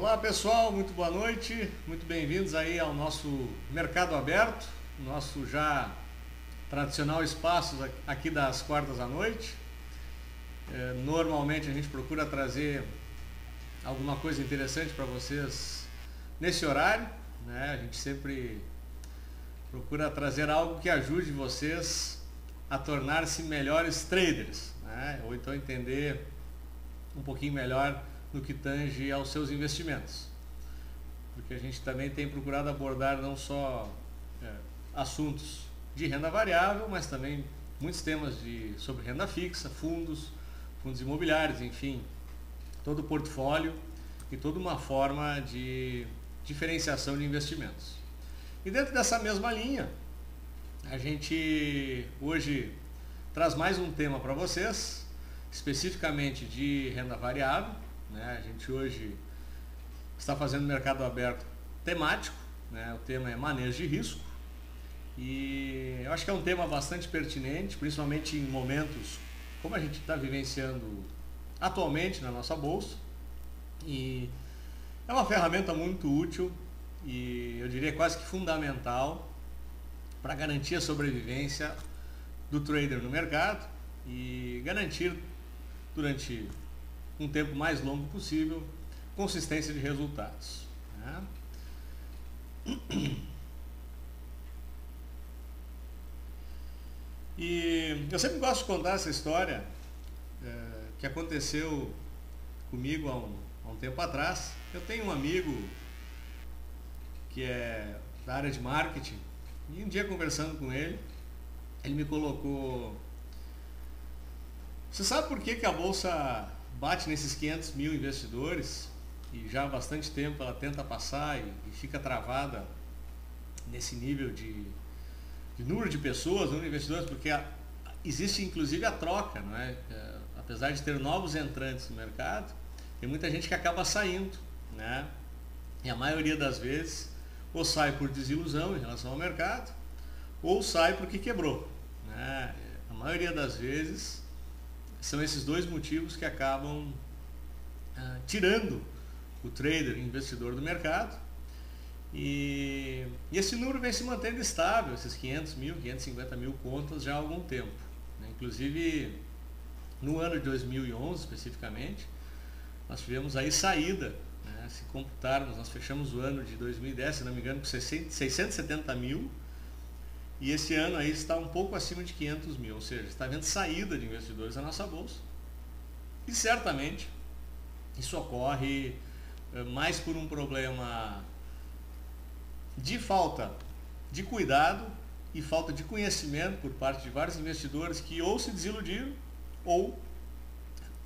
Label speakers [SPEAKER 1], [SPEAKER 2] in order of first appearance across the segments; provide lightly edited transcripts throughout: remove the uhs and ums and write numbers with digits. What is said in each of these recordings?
[SPEAKER 1] Olá pessoal, muito boa noite, muito bem-vindos aí ao nosso Mercado Aberto, nosso já tradicional espaço aqui das quartas à noite. Normalmente a gente procura trazer alguma coisa interessante para vocês nesse horário, né? A gente sempre procura trazer algo que ajude vocês a tornar-se melhores traders, né? Ou então entender um pouquinho melhor no que tange aos seus investimentos, porque a gente também tem procurado abordar não só assuntos de renda variável, mas também muitos temas sobre renda fixa, fundos imobiliários, enfim, todo o portfólio e toda uma forma de diferenciação de investimentos. E dentro dessa mesma linha, a gente hoje traz mais um tema para vocês, especificamente de renda variável, né? A gente hoje está fazendo mercado aberto temático, né? O tema é manejo de risco e eu acho que é um tema bastante pertinente, principalmente em momentos como a gente está vivenciando atualmente na nossa bolsa, e é uma ferramenta muito útil e eu diria quase que fundamental para garantir a sobrevivência do trader no mercado e garantir durante um tempo mais longo possível consistência de resultados, né? E eu sempre gosto de contar essa história que aconteceu comigo há um tempo atrás. Eu tenho um amigo que é da área de marketing e um dia conversando com ele, ele me colocou: você sabe por que a bolsa bate nesses 500 mil investidores e já há bastante tempo ela tenta passar e fica travada nesse nível de número de pessoas, número de investidores, porque existe inclusive a troca, não é? Apesar de ter novos entrantes no mercado, tem muita gente que acaba saindo, né? E a maioria das vezes ou sai por desilusão em relação ao mercado ou sai porque quebrou, né? A maioria das vezes são esses dois motivos que acabam tirando o trader, investidor do mercado, e esse número vem se mantendo estável, esses 500 mil, 550 mil contas já há algum tempo, né? Inclusive no ano de 2011 especificamente, nós tivemos aí saída, né? Se computarmos, nós fechamos o ano de 2010, se não me engano, com 670 mil, e esse ano aí está um pouco acima de 500 mil, ou seja, está havendo saída de investidores na nossa bolsa. E certamente isso ocorre mais por um problema de falta de cuidado e falta de conhecimento por parte de vários investidores que ou se desiludiram ou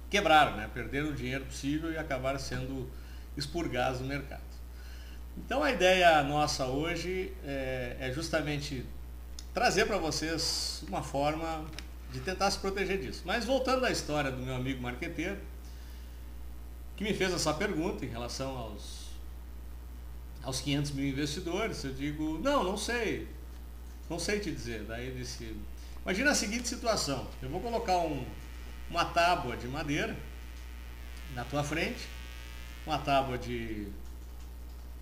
[SPEAKER 1] quebraram, né? Perderam o dinheiro possível e acabaram sendo expurgados no mercado. Então a ideia nossa hoje é justamente trazer para vocês uma forma de tentar se proteger disso. Mas voltando à história do meu amigo marqueteiro, que me fez essa pergunta em relação aos 500 mil investidores, eu digo, não sei te dizer. Daí ele disse, imagina a seguinte situação: eu vou colocar uma tábua de madeira na tua frente, uma tábua de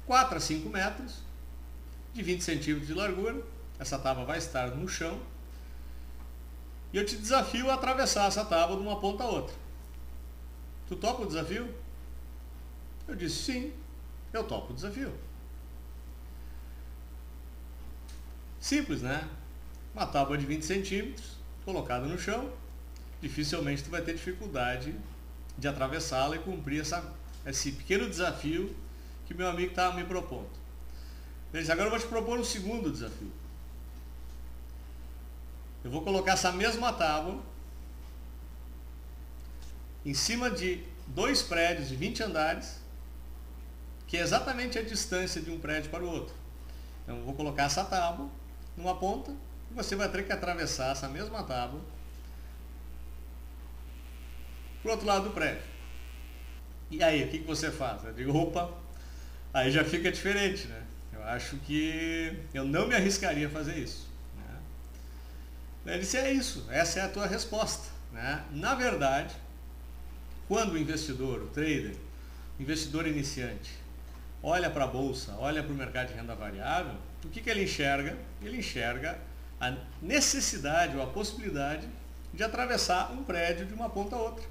[SPEAKER 1] 4 a 5 metros, de 20 centímetros de largura. Essa tábua vai estar no chão e eu te desafio a atravessar essa tábua de uma ponta a outra. Tu topa o desafio? Eu disse, sim, eu topo o desafio. Simples, né? Uma tábua de 20 centímetros colocada no chão, dificilmente tu vai ter dificuldade de atravessá-la e cumprir esse pequeno desafio que meu amigo estava me propondo. Ele disse, agora eu vou te propor um segundo desafio. Eu vou colocar essa mesma tábua em cima de 2 prédios de 20 andares, que é exatamente a distância de um prédio para o outro. Então eu vou colocar essa tábua numa ponta e você vai ter que atravessar essa mesma tábua para o outro lado do prédio. E aí, o que você faz? Eu digo, opa, aí já fica diferente, né? Eu acho que eu não me arriscaria a fazer isso. Ele disse, é isso, essa é a tua resposta, né? Na verdade, quando o investidor, o trader, investidor iniciante, olha para a bolsa, olha para o mercado de renda variável, o que ele enxerga? Ele enxerga a necessidade ou a possibilidade de atravessar um prédio de uma ponta a outra,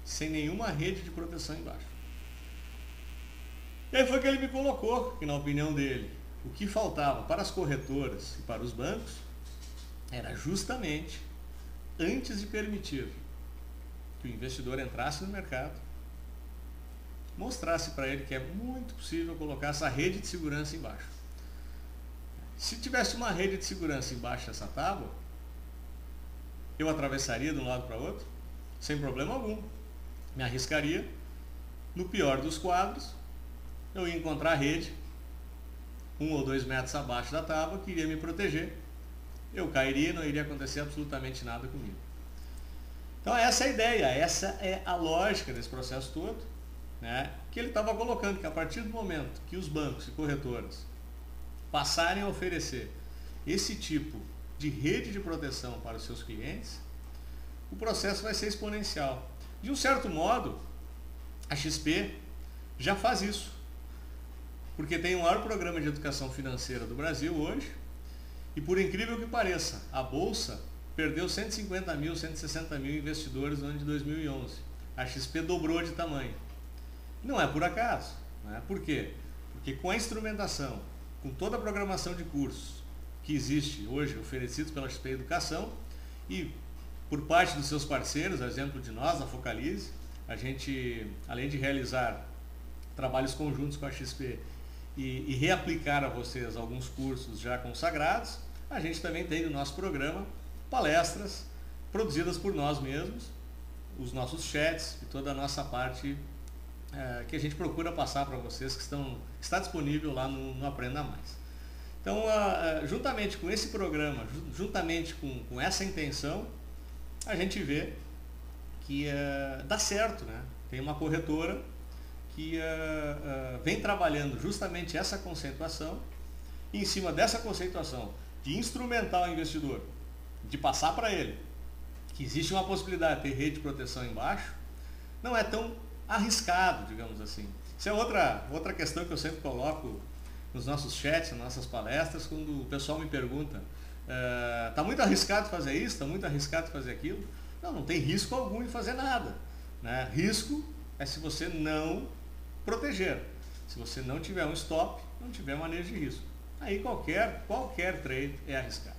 [SPEAKER 1] sem nenhuma rede de proteção embaixo. E aí foi que ele me colocou, que na opinião dele, o que faltava para as corretoras e para os bancos era justamente, antes de permitir que o investidor entrasse no mercado, mostrasse para ele que é muito possível colocar essa rede de segurança embaixo. Se tivesse uma rede de segurança embaixo dessa tábua, eu atravessaria de um lado para o outro, sem problema algum. Me arriscaria, no pior dos quadros, eu ia encontrar a rede 1 ou 2 metros abaixo da tábua, que iria me proteger. Eu cairia e não iria acontecer absolutamente nada comigo. Então essa é a ideia, essa é a lógica desse processo todo, né? Que ele estava colocando, que a partir do momento que os bancos e corretoras passarem a oferecer esse tipo de rede de proteção para os seus clientes, o processo vai ser exponencial. De um certo modo, a XP já faz isso, porque tem o maior programa de educação financeira do Brasil hoje, e por incrível que pareça, a Bolsa perdeu 150 mil, 160 mil investidores no ano de 2011. A XP dobrou de tamanho. Não é por acaso. Né? Por quê? Porque com a instrumentação, com toda a programação de cursos que existe hoje oferecidos pela XP Educação e por parte dos seus parceiros, a exemplo de nós, a Focalize, a gente, além de realizar trabalhos conjuntos com a XP e reaplicar a vocês alguns cursos já consagrados, a gente também tem no nosso programa palestras produzidas por nós mesmos, os nossos chats e toda a nossa parte que a gente procura passar para vocês, que está disponível lá no Aprenda Mais. Então, juntamente com esse programa, juntamente com essa intenção, a gente vê que dá certo, né? Tem uma corretora que vem trabalhando justamente essa conceituação, e em cima dessa conceituação de instrumentar o investidor, de passar para ele que existe uma possibilidade de ter rede de proteção embaixo, não é tão arriscado, digamos assim. Isso é outra questão que eu sempre coloco nos nossos chats, nas nossas palestras, quando o pessoal me pergunta, está muito arriscado fazer isso, está muito arriscado fazer aquilo? Não tem risco algum em fazer nada. Né? Risco é se você não proteger, se você não tiver um stop, não tiver manejo de risco. Aí qualquer trade é arriscado.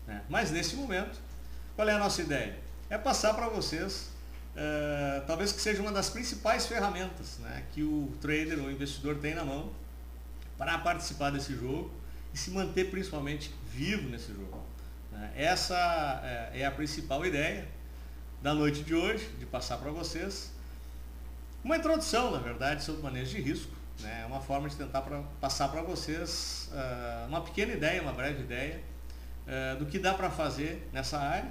[SPEAKER 1] Né? Mas nesse momento, qual é a nossa ideia? É passar para vocês, talvez que seja uma das principais ferramentas, né, que o trader ou o investidor tem na mão para participar desse jogo e se manter principalmente vivo nesse jogo. Né? Essa é a principal ideia da noite de hoje, de passar para vocês uma introdução, na verdade, sobre manejo de risco. Né? É uma forma de tentar passar para vocês uma pequena ideia, uma breve ideia do que dá para fazer nessa área.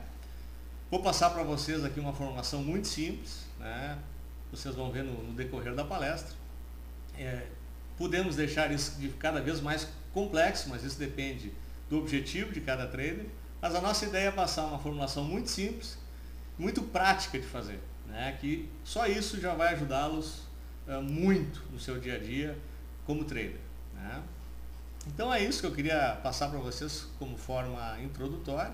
[SPEAKER 1] Vou passar para vocês aqui uma formação muito simples, né? Vocês vão ver no decorrer da palestra. Podemos deixar isso de cada vez mais complexo, mas isso depende do objetivo de cada trader. Mas a nossa ideia é passar uma formulação muito simples, muito prática de fazer, né? Que só isso já vai ajudá-los muito no seu dia a dia como trader. Né? Então é isso que eu queria passar para vocês como forma introdutória.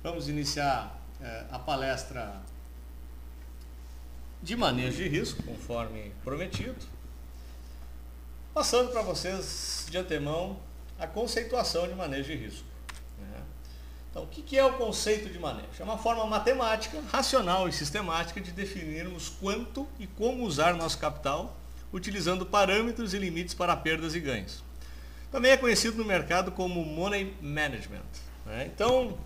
[SPEAKER 1] Vamos iniciar a palestra de manejo de risco, conforme prometido, passando para vocês de antemão a conceituação de manejo de risco. Né? Então, o que é o conceito de manejo? É uma forma matemática, racional e sistemática de definirmos quanto e como usar nosso capital, utilizando parâmetros e limites para perdas e ganhos. Também é conhecido no mercado como Money Management. Né? Então,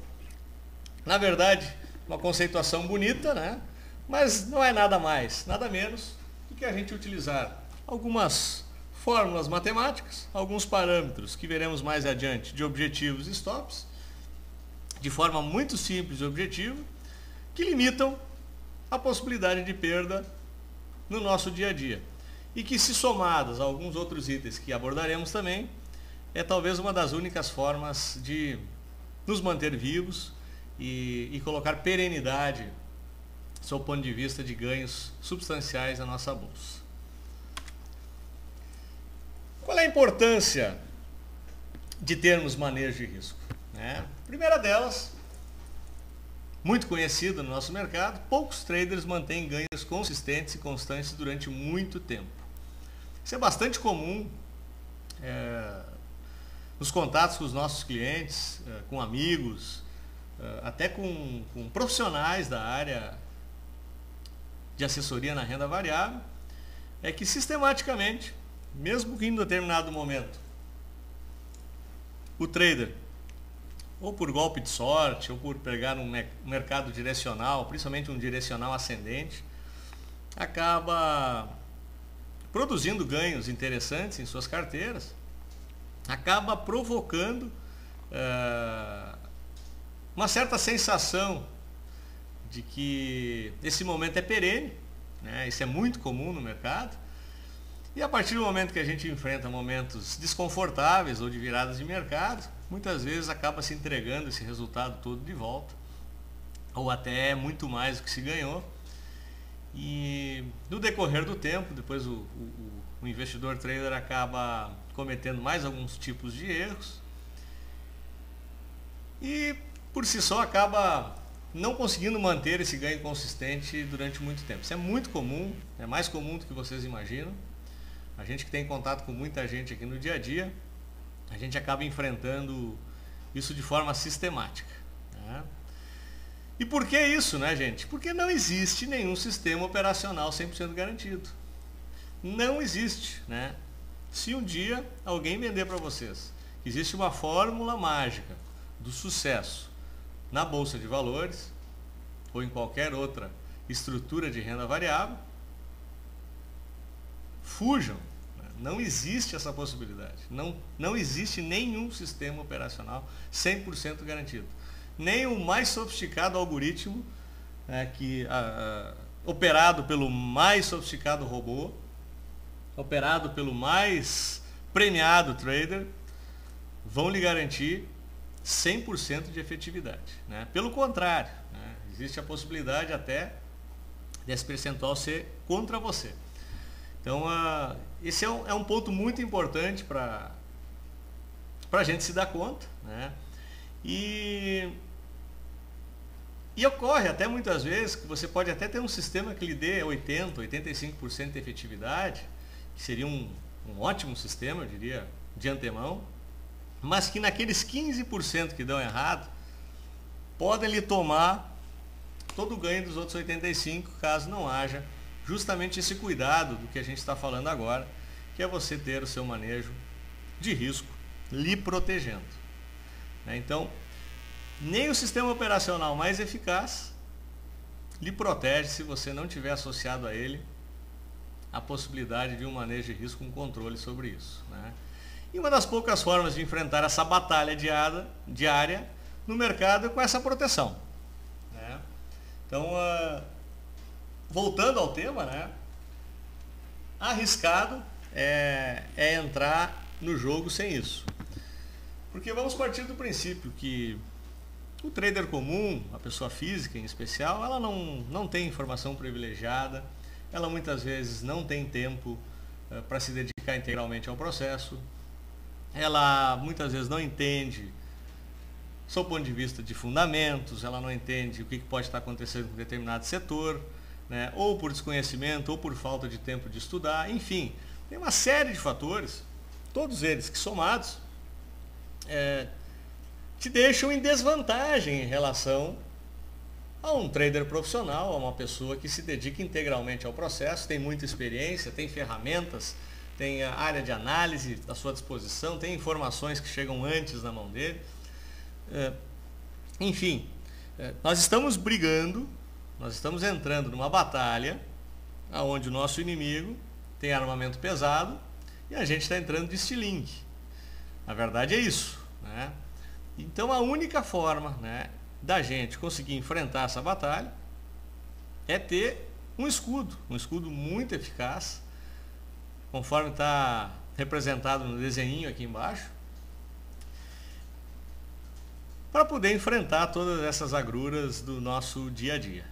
[SPEAKER 1] na verdade, uma conceituação bonita, né? Mas não é nada mais, nada menos do que a gente utilizar algumas fórmulas matemáticas, alguns parâmetros que veremos mais adiante de objetivos e stops, de forma muito simples e objetiva, que limitam a possibilidade de perda no nosso dia a dia. E que, se somadas a alguns outros itens que abordaremos também, é talvez uma das únicas formas de nos manter vivos e colocar perenidade sob o ponto de vista de ganhos substanciais na nossa bolsa. Qual é a importância de termos manejo de risco? Primeira delas, muito conhecida no nosso mercado, poucos traders mantêm ganhos consistentes e constantes durante muito tempo. Isso é bastante comum nos contatos com os nossos clientes, com amigos, até com profissionais da área de assessoria na renda variável, é que sistematicamente, mesmo que em determinado momento, o trader, ou por golpe de sorte, ou por pegar um mercado direcional, principalmente um direcional ascendente, acaba produzindo ganhos interessantes em suas carteiras, acaba provocando uma certa sensação de que esse momento é perene, isso é muito comum no mercado, e a partir do momento que a gente enfrenta momentos desconfortáveis ou de viradas de mercado, muitas vezes acaba se entregando esse resultado todo de volta, ou até muito mais do que se ganhou. E no decorrer do tempo, depois o investidor trader acaba cometendo mais alguns tipos de erros e por si só acaba não conseguindo manter esse ganho consistente durante muito tempo. Isso é muito comum, é mais comum do que vocês imaginam. A gente que tem contato com muita gente aqui no dia a dia, a gente acaba enfrentando isso de forma sistemática. E por que isso, gente? Porque não existe nenhum sistema operacional 100% garantido. Não existe, Se um dia alguém vender para vocês que existe uma fórmula mágica do sucesso na Bolsa de Valores ou em qualquer outra estrutura de renda variável, fujam. Não existe essa possibilidade. Não existe nenhum sistema operacional 100% garantido. Nem o mais sofisticado algoritmo operado pelo mais sofisticado robô, operado pelo mais premiado trader, vão lhe garantir 100% de efetividade. Pelo contrário, existe a possibilidade até desse percentual ser contra você. Então, esse é um ponto muito importante para a gente se dar conta. E ocorre até muitas vezes que você pode até ter um sistema que lhe dê 80%, 85% de efetividade, que seria um ótimo sistema, eu diria, de antemão, mas que naqueles 15% que dão errado, podem lhe tomar todo o ganho dos outros 85%, caso não haja justamente esse cuidado do que a gente está falando agora, que é você ter o seu manejo de risco lhe protegendo. Então, nem o sistema operacional mais eficaz lhe protege se você não tiver associado a ele a possibilidade de um manejo de risco com controle sobre isso. E uma das poucas formas de enfrentar essa batalha diária no mercado é com essa proteção. Então, voltando ao tema, arriscado é entrar no jogo sem isso. Porque vamos partir do princípio que o trader comum, a pessoa física em especial, ela não tem informação privilegiada, ela muitas vezes não tem tempo para se dedicar integralmente ao processo, ela muitas vezes não entende, sob o ponto de vista de fundamentos, ela não entende o que pode estar acontecendo com determinado setor, ou por desconhecimento, ou por falta de tempo de estudar, enfim, tem uma série de fatores, todos eles que somados, te deixam em desvantagem em relação a um trader profissional, a uma pessoa que se dedica integralmente ao processo, tem muita experiência, tem ferramentas, tem a área de análise à sua disposição, tem informações que chegam antes na mão dele. Enfim, nós estamos brigando, nós estamos entrando numa batalha onde o nosso inimigo tem armamento pesado e a gente está entrando de estilingue. A verdade é isso. Então a única forma da gente conseguir enfrentar essa batalha é ter um escudo muito eficaz, conforme está representado no desenho aqui embaixo, para poder enfrentar todas essas agruras do nosso dia a dia.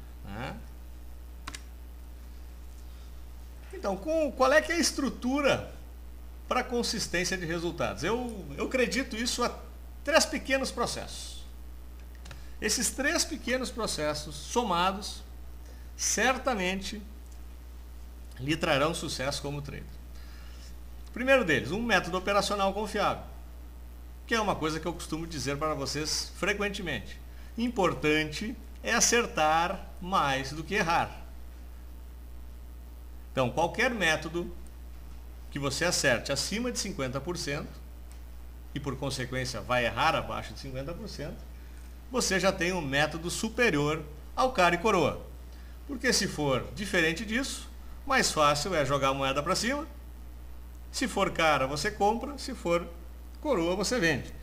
[SPEAKER 1] Então, qual é que é a estrutura para consistência de resultados? Eu acredito isso a 3 pequenos processos. Esses 3 pequenos processos somados, certamente lhe trarão sucesso como trader. O primeiro deles, um método operacional confiável, que é uma coisa que eu costumo dizer para vocês frequentemente. Importante é acertar mais do que errar. Então, qualquer método que você acerte acima de 50%, e por consequência vai errar abaixo de 50%, você já tem um método superior ao cara e coroa. Porque se for diferente disso, mais fácil é jogar a moeda para cima. Se for cara, você compra. Se for coroa, você vende.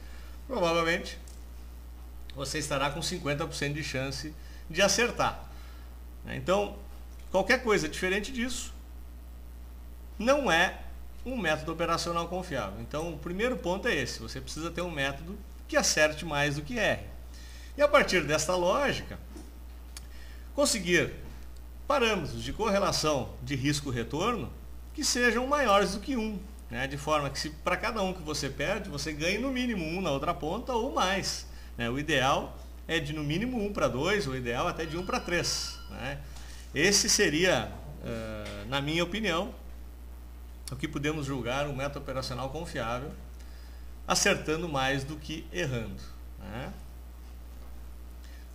[SPEAKER 1] Provavelmente, você estará com 50% de chance de acertar. Então, qualquer coisa diferente disso não é um método operacional confiável. Então, o primeiro ponto é esse. Você precisa ter um método que acerte mais do que erre. E a partir desta lógica, conseguir parâmetros de correlação de risco-retorno que sejam maiores do que 1, né? De forma que, se para cada um que você perde, você ganhe no mínimo 1 na outra ponta ou mais, né? O ideal é de no mínimo 1 para 2, o ideal até de 1 para 3, né? Esse seria, na minha opinião, o que podemos julgar um método operacional confiável, acertando mais do que errando, né?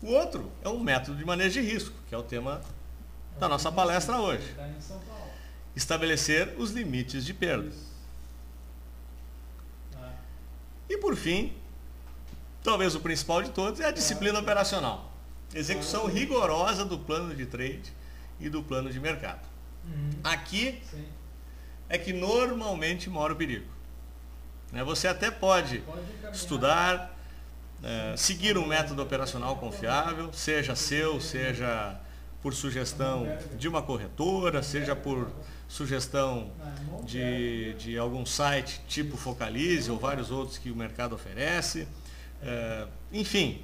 [SPEAKER 1] O outro é um método de manejo de risco, que é o tema da nossa palestra hoje. Estabelecer os limites de perda. E por fim, talvez o principal de todos é a disciplina operacional. Execução rigorosa do plano de trade e do plano de mercado. Aqui é que normalmente mora o perigo. Você até pode estudar, seguir um método operacional confiável, seja seu, seja por sugestão de uma corretora, seja por sugestão de algum site tipo Focalize ou vários outros que o mercado oferece. Enfim,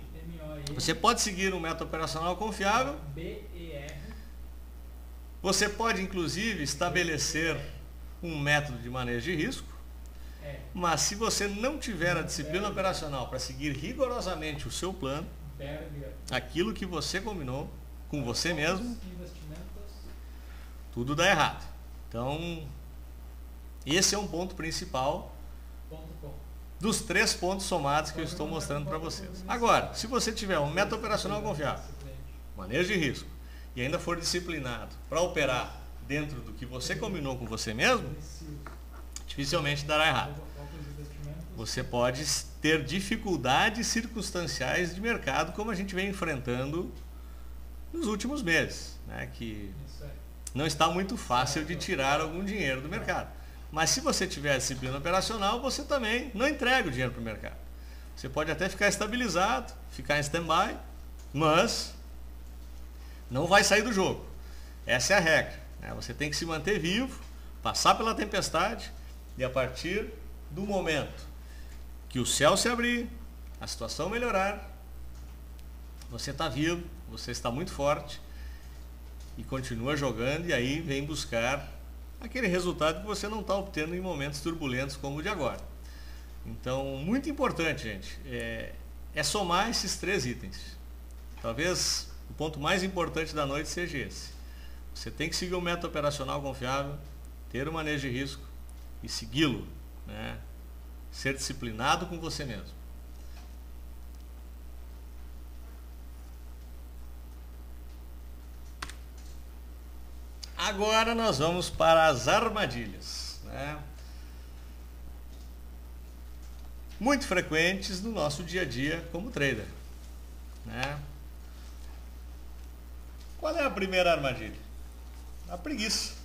[SPEAKER 1] você pode seguir um método operacional confiável. Você pode, inclusive, estabelecer um método de manejo de risco. Mas se você não tiver a disciplina operacional para seguir rigorosamente o seu plano, aquilo que você combinou com você mesmo, tudo dá errado. Então, esse é um ponto principal dos 3 pontos somados que eu estou mostrando para vocês. Agora, se você tiver um método operacional confiável, manejo de risco, e ainda for disciplinado para operar dentro do que você combinou com você mesmo, dificilmente dará errado. Você pode ter dificuldades circunstanciais de mercado, como a gente vem enfrentando nos últimos meses, né? Que não está muito fácil de tirar algum dinheiro do mercado. Mas se você tiver a disciplina operacional, você também não entrega o dinheiro para o mercado. Você pode até ficar estabilizado, ficar em stand-by, mas não vai sair do jogo. Essa é a regra, né? Você tem que se manter vivo, passar pela tempestade, e a partir do momento que o céu se abrir, a situação melhorar, você está vivo, você está muito forte e continua jogando, e aí vem buscar aquele resultado que você não está obtendo em momentos turbulentos como o de agora. Então, muito importante, gente, é somar esses 3 itens. Talvez o ponto mais importante da noite seja esse. Você tem que seguir um método operacional confiável, ter um manejo de risco e segui-lo, né? Ser disciplinado com você mesmo. Agora nós vamos para as armadilhas, né? Muito frequentes no nosso dia a dia como trader, né? Qual é a primeira armadilha? A preguiça.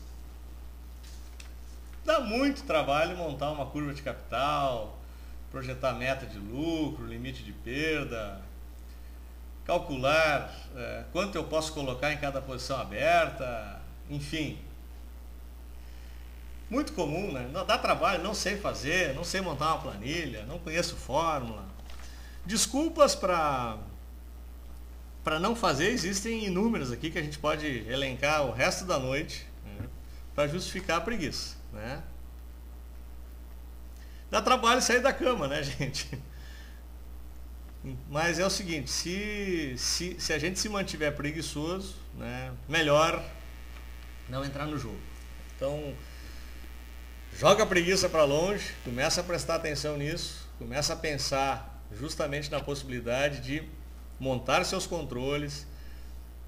[SPEAKER 1] Dá muito trabalho montar uma curva de capital, projetar meta de lucro, limite de perda, calcular quanto eu posso colocar em cada posição aberta, enfim. Muito comum, né? Dá trabalho, não sei fazer, não sei montar uma planilha, não conheço fórmula. Desculpas para não fazer existem inúmeras aqui que a gente pode elencar o resto da noite, né? para justificar a preguiça, né? Dá trabalho sair da cama, né, gente? Mas é o seguinte, se a gente se mantiver preguiçoso, né, melhor não entrar no jogo. Então, joga a preguiça para longe, começa a prestar atenção nisso, começa a pensar justamente na possibilidade de montar seus controles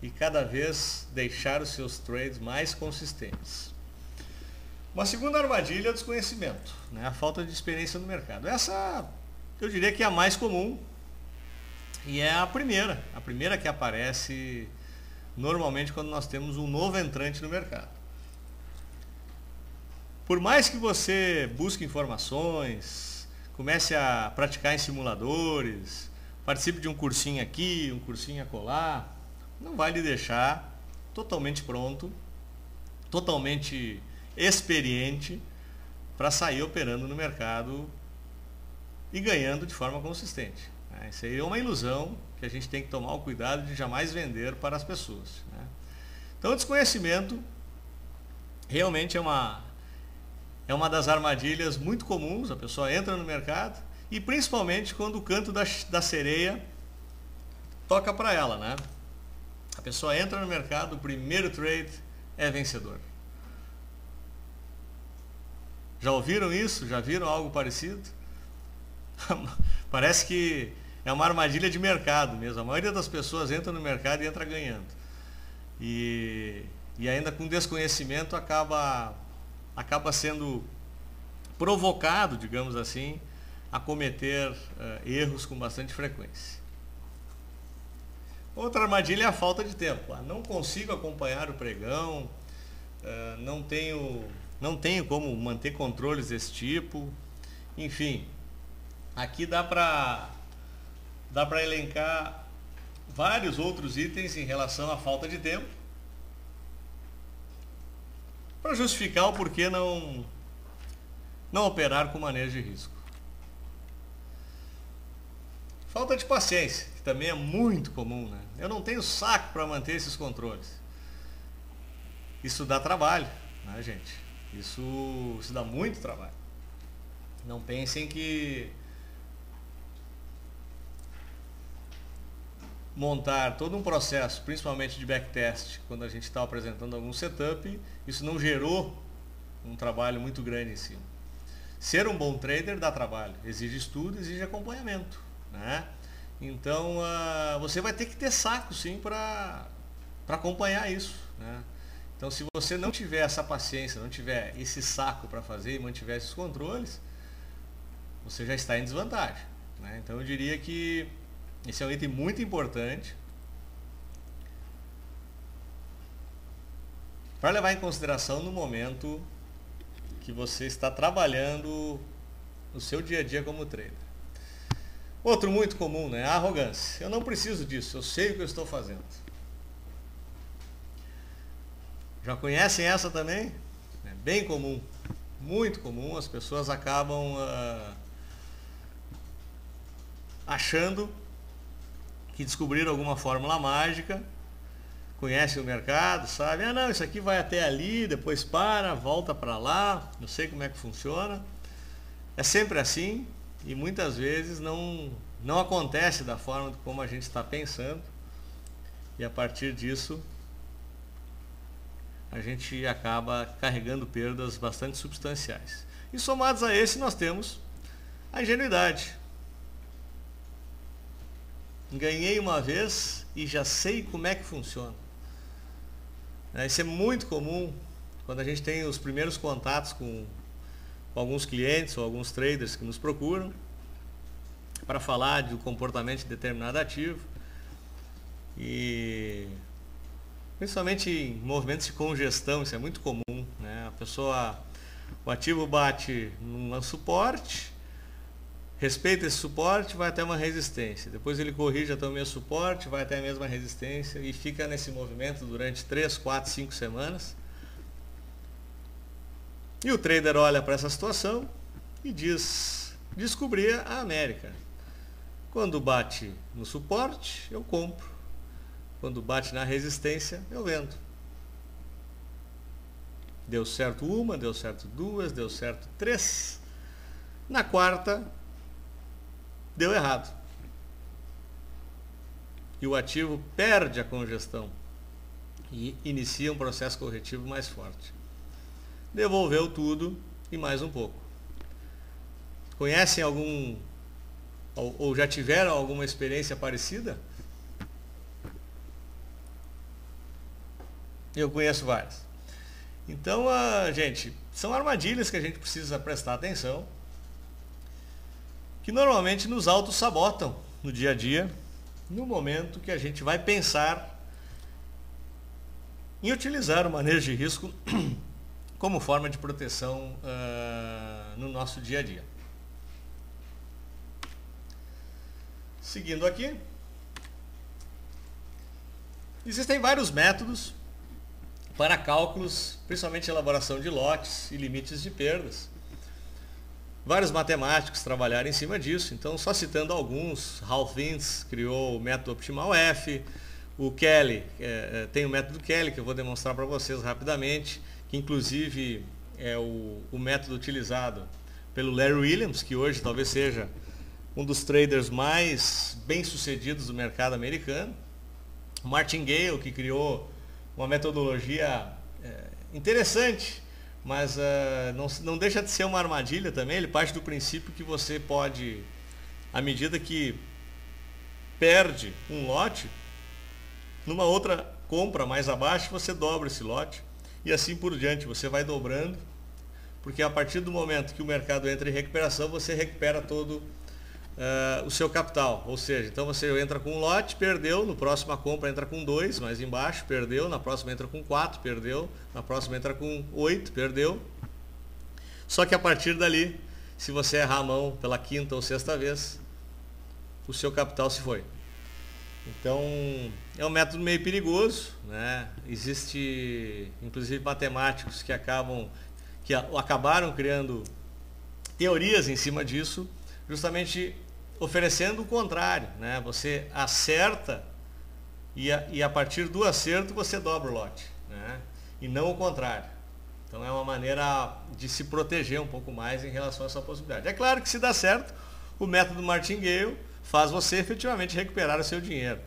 [SPEAKER 1] e cada vez deixar os seus trades mais consistentes. Uma segunda armadilha é o desconhecimento, né? A falta de experiência no mercado. Essa eu diria que é a mais comum e é a primeira que aparece normalmente quando nós temos um novo entrante no mercado. Por mais que você busque informações, comece a praticar em simuladores, participe de um cursinho aqui, um cursinho acolá, não vai lhe deixar totalmente pronto, totalmente experiente para sair operando no mercado e ganhando de forma consistente. Isso aí é uma ilusão que a gente tem que tomar o cuidado de jamais vender para as pessoas, né? Então, o desconhecimento realmente é uma das armadilhas muito comuns. A pessoa entra no mercado e principalmente quando o canto da sereia toca para ela, né? A pessoa entra no mercado, o primeiro trade é vencedor. Já ouviram isso? Já viram algo parecido? Parece que é uma armadilha de mercado mesmo. A maioria das pessoas entra no mercado e entra ganhando. E ainda com desconhecimento acaba sendo provocado, digamos assim, a cometer erros com bastante frequência. Outra armadilha é a falta de tempo. Não consigo acompanhar o pregão, não tenho como manter controles desse tipo. Enfim, aqui dá para elencar vários outros itens em relação à falta de tempo para justificar o porquê não operar com manejo de risco. Falta de paciência, que também é muito comum, né? Eu não tenho saco para manter esses controles. Isso dá trabalho, né, gente? Isso dá muito trabalho. Não pensem que montar todo um processo, principalmente de backtest, quando a gente está apresentando algum setup, isso não gerou um trabalho muito grande em cima. Ser um bom trader dá trabalho, exige estudo, exige acompanhamento, né? Então você vai ter que ter saco sim para acompanhar isso, né? Então, se você não tiver essa paciência, não tiver esse saco para fazer e mantiver esses controles, você já está em desvantagem, né? Então eu diria que esse é um item muito importante para levar em consideração no momento que você está trabalhando no seu dia a dia como trader. Outro muito comum, né? A arrogância. Eu não preciso disso, eu sei o que eu estou fazendo. Já conhecem essa também? É bem comum, muito comum. As pessoas acabam achando que descobriram alguma fórmula mágica, conhecem o mercado, sabem, não, isso aqui vai até ali, depois volta para lá, não sei como é que funciona. É sempre assim e muitas vezes não acontece da forma como a gente está pensando, e a partir disso a gente acaba carregando perdas bastante substanciais. E somados a esse nós temos a ingenuidade. Ganhei uma vez e já sei como é que funciona. Isso é muito comum quando a gente tem os primeiros contatos com alguns clientes ou alguns traders que nos procuram para falar do comportamento de determinado ativo, e principalmente em movimentos de congestão, isso é muito comum, né? O ativo bate num suporte, respeita esse suporte, vai até uma resistência, depois ele corrige até o mesmo suporte, vai até a mesma resistência e fica nesse movimento durante 3, 4, 5 semanas. E o trader olha para essa situação e diz: descobri a América. Quando bate no suporte, eu compro. Quando bate na resistência, eu vendo. Deu certo uma, deu certo duas, deu certo três. Na quarta, deu errado. E o ativo perde a congestão e inicia um processo corretivo mais forte. Devolveu tudo e mais um pouco. Conhecem algum, ou já tiveram alguma experiência parecida? Eu conheço várias. Então, gente, são armadilhas que a gente precisa prestar atenção, que normalmente nos auto-sabotam no dia a dia, no momento que a gente vai pensar em utilizar o manejo de risco como forma de proteção no nosso dia a dia. Seguindo aqui, existem vários métodos para cálculos, principalmente elaboração de lotes e limites de perdas. Vários matemáticos trabalharam em cima disso, então só citando alguns, Ralph Ince criou o método Optimal F, o Kelly, tem o método Kelly, que eu vou demonstrar para vocês rapidamente, que inclusive é o método utilizado pelo Larry Williams, que hoje talvez seja um dos traders mais bem-sucedidos do mercado americano. O Martin Gale, que criou uma metodologia interessante, mas não deixa de ser uma armadilha também. Ele parte do princípio que você pode, à medida que perde um lote, numa outra compra mais abaixo, você dobra esse lote e assim por diante, você vai dobrando, porque a partir do momento que o mercado entra em recuperação, você recupera todo o seu capital, ou seja, então você entra com um lote, perdeu, no próxima compra entra com 2, mais embaixo, perdeu, na próxima entra com 4, perdeu, na próxima entra com 8, perdeu. Só que a partir dali, se você errar a mão pela quinta ou sexta vez, o seu capital se foi. Então, é um método meio perigoso, né? Existe, inclusive, matemáticos que acabaram criando teorias em cima disso, justamente oferecendo o contrário, né? Você acerta e a partir do acerto você dobra o lote, né? E não o contrário. Então é uma maneira de se proteger um pouco mais em relação a essa possibilidade. É claro que se dá certo, o método Martingale faz você efetivamente recuperar o seu dinheiro.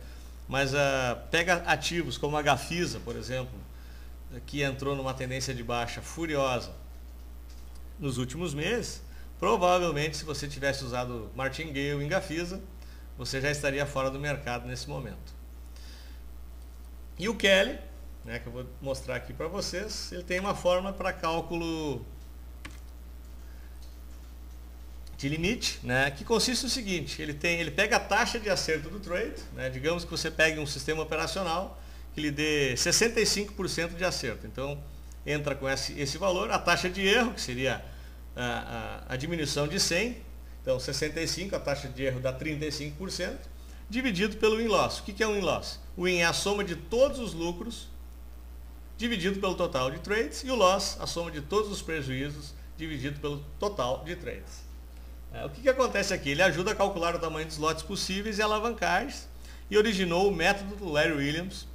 [SPEAKER 1] Mas pega ativos como a Gafisa, por exemplo, que entrou numa tendência de baixa furiosa nos últimos meses. Provavelmente, se você tivesse usado Martingale em Gafisa, você já estaria fora do mercado nesse momento. E o Kelly, né, que eu vou mostrar aqui para vocês, ele tem uma fórmula para cálculo de limite, né, que consiste no seguinte: ele pega a taxa de acerto do trade, né, digamos que você pegue um sistema operacional que lhe dê 65% de acerto. Então, entra com esse valor, a taxa de erro, que seria a diminuição de 100, então 65, a taxa de erro dá 35%, dividido pelo win-loss. O que é um win-loss? O win é a soma de todos os lucros, dividido pelo total de trades, e o loss, a soma de todos os prejuízos, dividido pelo total de trades. O que acontece aqui? Ele ajuda a calcular o tamanho dos lotes possíveis e alavancagens, e originou o método do Larry Williams,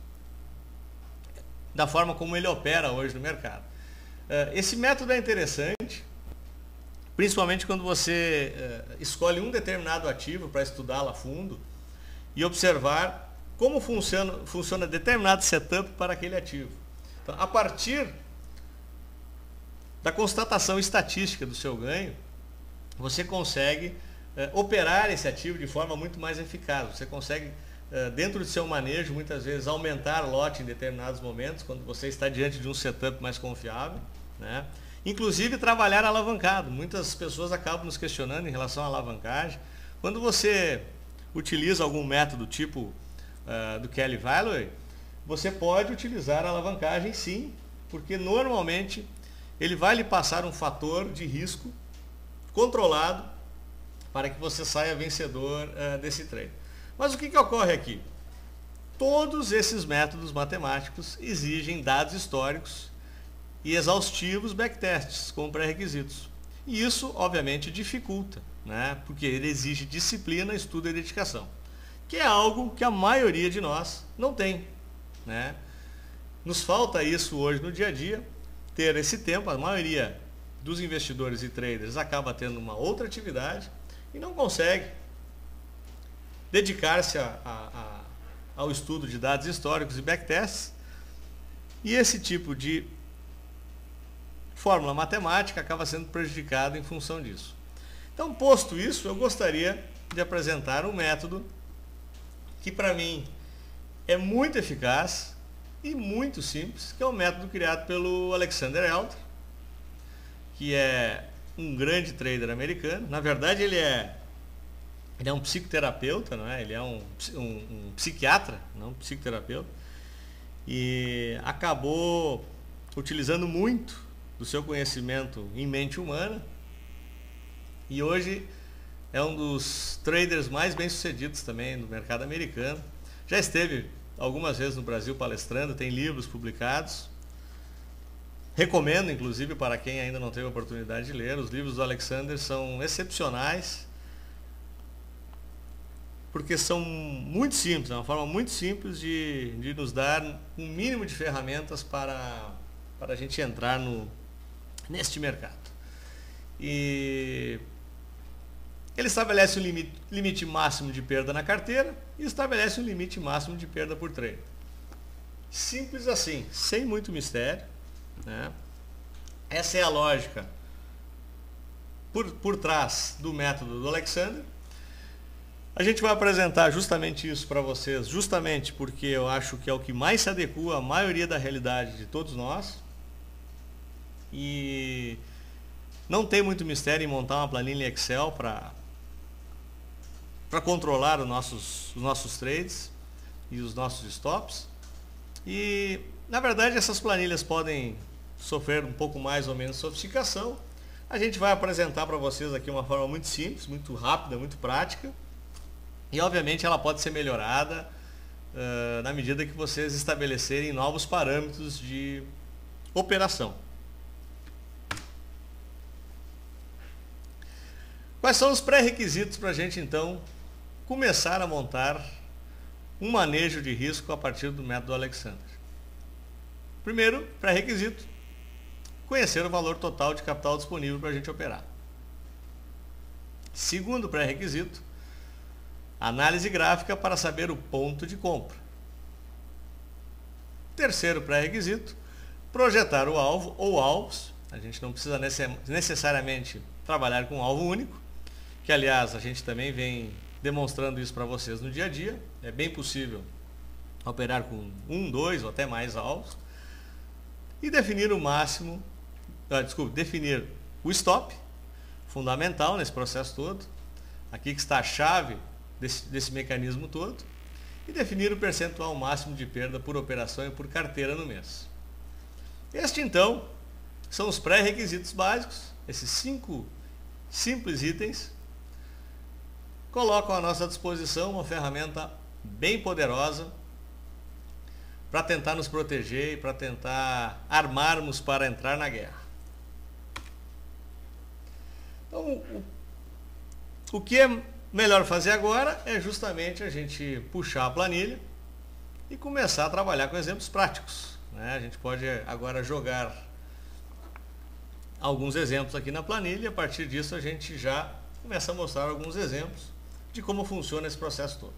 [SPEAKER 1] da forma como ele opera hoje no mercado. Esse método é interessante, principalmente quando você escolhe um determinado ativo para estudá-lo a fundo e observar como funciona determinado setup para aquele ativo. Então, a partir da constatação estatística do seu ganho, você consegue operar esse ativo de forma muito mais eficaz. Você consegue, dentro do seu manejo, muitas vezes aumentar lote em determinados momentos, quando você está diante de um setup mais confiável, né? Inclusive trabalhar alavancado. Muitas pessoas acabam nos questionando em relação à alavancagem. Quando você utiliza algum método tipo do Kelly Value, você pode utilizar a alavancagem sim, porque normalmente ele vai lhe passar um fator de risco controlado para que você saia vencedor desse trade. Mas o que ocorre aqui? Todos esses métodos matemáticos exigem dados históricos e exaustivos backtests com pré-requisitos. E isso, obviamente, dificulta, né? Porque ele exige disciplina, estudo e dedicação, que é algo que a maioria de nós não tem, né? Nos falta isso hoje no dia a dia, ter esse tempo. A maioria dos investidores e traders acaba tendo uma outra atividade e não consegue dedicar-se ao estudo de dados históricos e backtests, e esse tipo de fórmula matemática acaba sendo prejudicado em função disso. Então, posto isso, eu gostaria de apresentar um método que para mim é muito eficaz e muito simples, que é o método criado pelo Alexander Elder, que é um grande trader americano. Na verdade, ele é um psicoterapeuta, não é? Ele é um psiquiatra, não um psicoterapeuta, e acabou utilizando muito do seu conhecimento em mente humana, e hoje é um dos traders mais bem-sucedidos também no mercado americano. Já esteve algumas vezes no Brasil palestrando, tem livros publicados. Recomendo, inclusive, para quem ainda não teve a oportunidade de ler. Os livros do Alexander são excepcionais, porque são muito simples, é uma forma muito simples de nos dar um mínimo de ferramentas para a gente entrar neste mercado. E ele estabelece um limite máximo de perda na carteira e estabelece um limite máximo de perda por trade. Simples assim, sem muito mistério, né? Essa é a lógica por trás do método do Alexander. A gente vai apresentar justamente isso para vocês, justamente porque eu acho que é o que mais se adequa à maioria da realidade de todos nós. E não tem muito mistério em montar uma planilha Excel para controlar os nossos trades e os nossos stops. E, na verdade, essas planilhas podem sofrer um pouco mais ou menos sofisticação. A gente vai apresentar para vocês aqui uma forma muito simples, muito rápida, muito prática. E, obviamente, ela pode ser melhorada na medida que vocês estabelecerem novos parâmetros de operação. Quais são os pré-requisitos para a gente, então, começar a montar um manejo de risco a partir do método Alexander? Primeiro pré-requisito: conhecer o valor total de capital disponível para a gente operar. Segundo pré-requisito: análise gráfica para saber o ponto de compra. Terceiro pré-requisito: projetar o alvo ou alvos. A gente não precisa necessariamente trabalhar com um alvo único, que, aliás, a gente também vem demonstrando isso para vocês no dia a dia. É bem possível operar com 1, 2 ou até mais alvos. E definir definir o stop, fundamental nesse processo todo. Aqui que está a chave desse mecanismo todo. E definir o percentual máximo de perda por operação e por carteira no mês. Este, então, são os pré-requisitos básicos. Esses 5 simples itens colocam à nossa disposição uma ferramenta bem poderosa para tentar nos proteger e para tentar armarmos para entrar na guerra. Então, o que é melhor fazer agora é justamente a gente puxar a planilha e começar a trabalhar com exemplos práticos, né? A gente pode agora jogar alguns exemplos aqui na planilha e a partir disso a gente já começa a mostrar alguns exemplos de como funciona esse processo todo.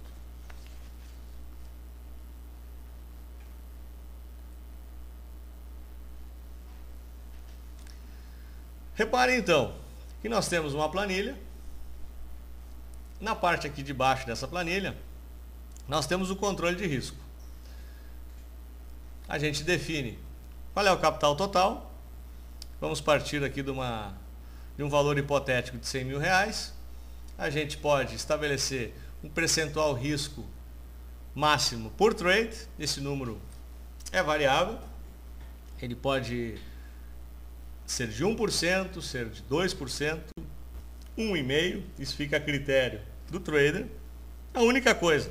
[SPEAKER 1] Reparem então que nós temos uma planilha. Na parte aqui de baixo dessa planilha, nós temos o controle de risco. A gente define qual é o capital total. Vamos partir aqui de um valor hipotético de 100 mil reais. A gente pode estabelecer um percentual risco máximo por trade. Esse número é variável. Ele pode ser de 1%, ser de 2%, 1,5%. Isso fica a critério do trader. A única coisa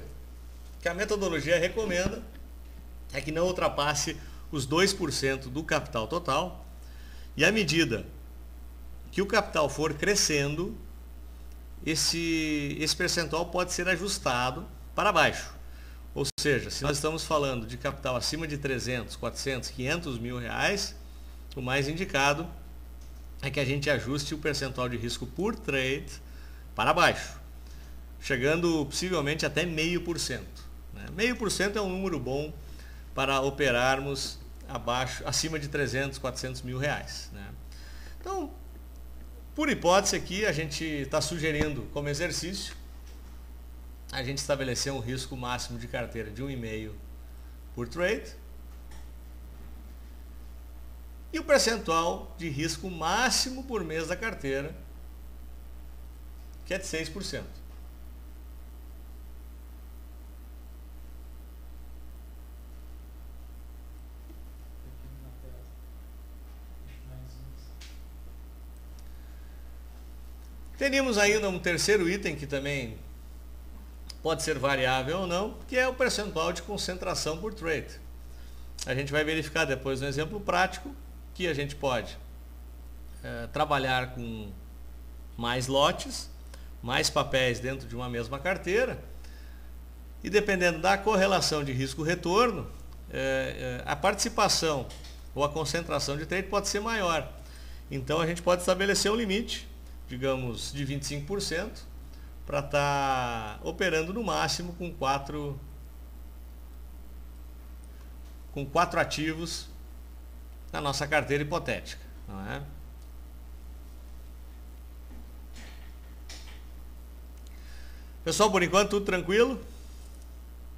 [SPEAKER 1] que a metodologia recomenda é que não ultrapasse os 2% do capital total. E à medida que o capital for crescendo, esse percentual pode ser ajustado para baixo. Ou seja, se nós estamos falando de capital acima de 300, 400, 500 mil reais, o mais indicado é que a gente ajuste o percentual de risco por trade para baixo, chegando possivelmente até 0,5%. Né? 0,5% é um número bom para operarmos acima de 300, 400 mil reais. Né? Então, por hipótese aqui, a gente está sugerindo como exercício a gente estabelecer um risco máximo de carteira de 1,5 por trade e o percentual de risco máximo por mês da carteira, que é de 6%. Teríamos ainda um terceiro item que também pode ser variável ou não, que é o percentual de concentração por trade. A gente vai verificar depois no exemplo prático que a gente pode trabalhar com mais lotes, mais papéis dentro de uma mesma carteira, e dependendo da correlação de risco-retorno, a participação ou a concentração de trade pode ser maior. Então a gente pode estabelecer um limite, digamos, de 25%, para estar operando no máximo com quatro ativos na nossa carteira hipotética, não é? Pessoal, por enquanto tudo tranquilo?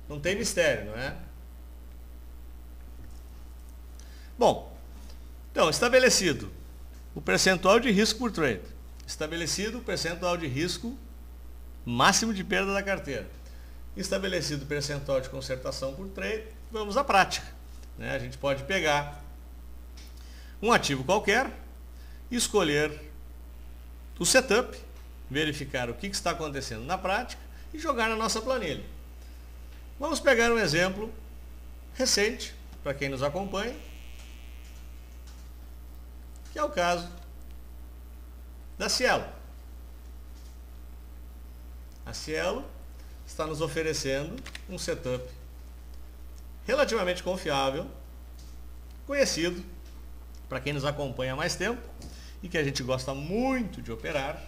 [SPEAKER 1] Não tem mistério, não é? Bom, então estabelecido o percentual de risco por trade, estabelecido o percentual de risco máximo de perda da carteira, estabelecido o percentual de concentração por trade, vamos à prática. Né? A gente pode pegar um ativo qualquer, escolher o setup, verificar o que está acontecendo na prática e jogar na nossa planilha. Vamos pegar um exemplo recente, para quem nos acompanha, que é o caso da Cielo. A Cielo está nos oferecendo um setup relativamente confiável, conhecido para quem nos acompanha há mais tempo e que a gente gosta muito de operar,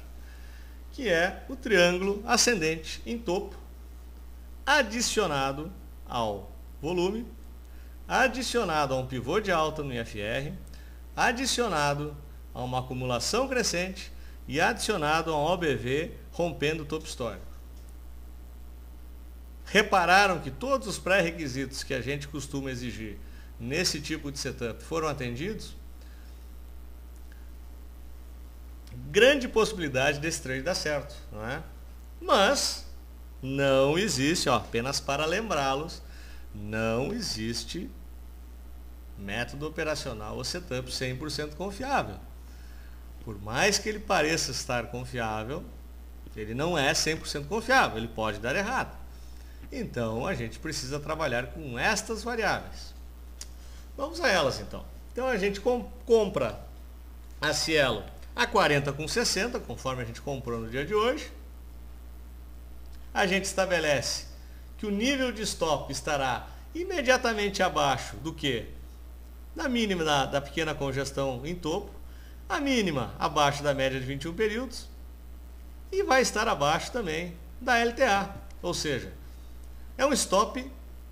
[SPEAKER 1] que é o triângulo ascendente em topo, adicionado ao volume, adicionado a um pivô de alta no IFR, adicionado a uma acumulação crescente e adicionado a um OBV rompendo o topo histórico. Repararam que todos os pré-requisitos que a gente costuma exigir nesse tipo de setup foram atendidos? Grande possibilidade desse trade dar certo, não é? Mas não existe, apenas para lembrá-los, não existe método operacional ou setup 100% confiável. Por mais que ele pareça estar confiável, ele não é 100% confiável, ele pode dar errado. Então a gente precisa trabalhar com estas variáveis. Vamos a elas então. Então a gente compra a Cielo a 40,60, conforme a gente comprou no dia de hoje. A gente estabelece que o nível de stop estará imediatamente abaixo do que? Da mínima da pequena congestão em topo, a mínima abaixo da média de 21 períodos e vai estar abaixo também da LTA, ou seja, é um stop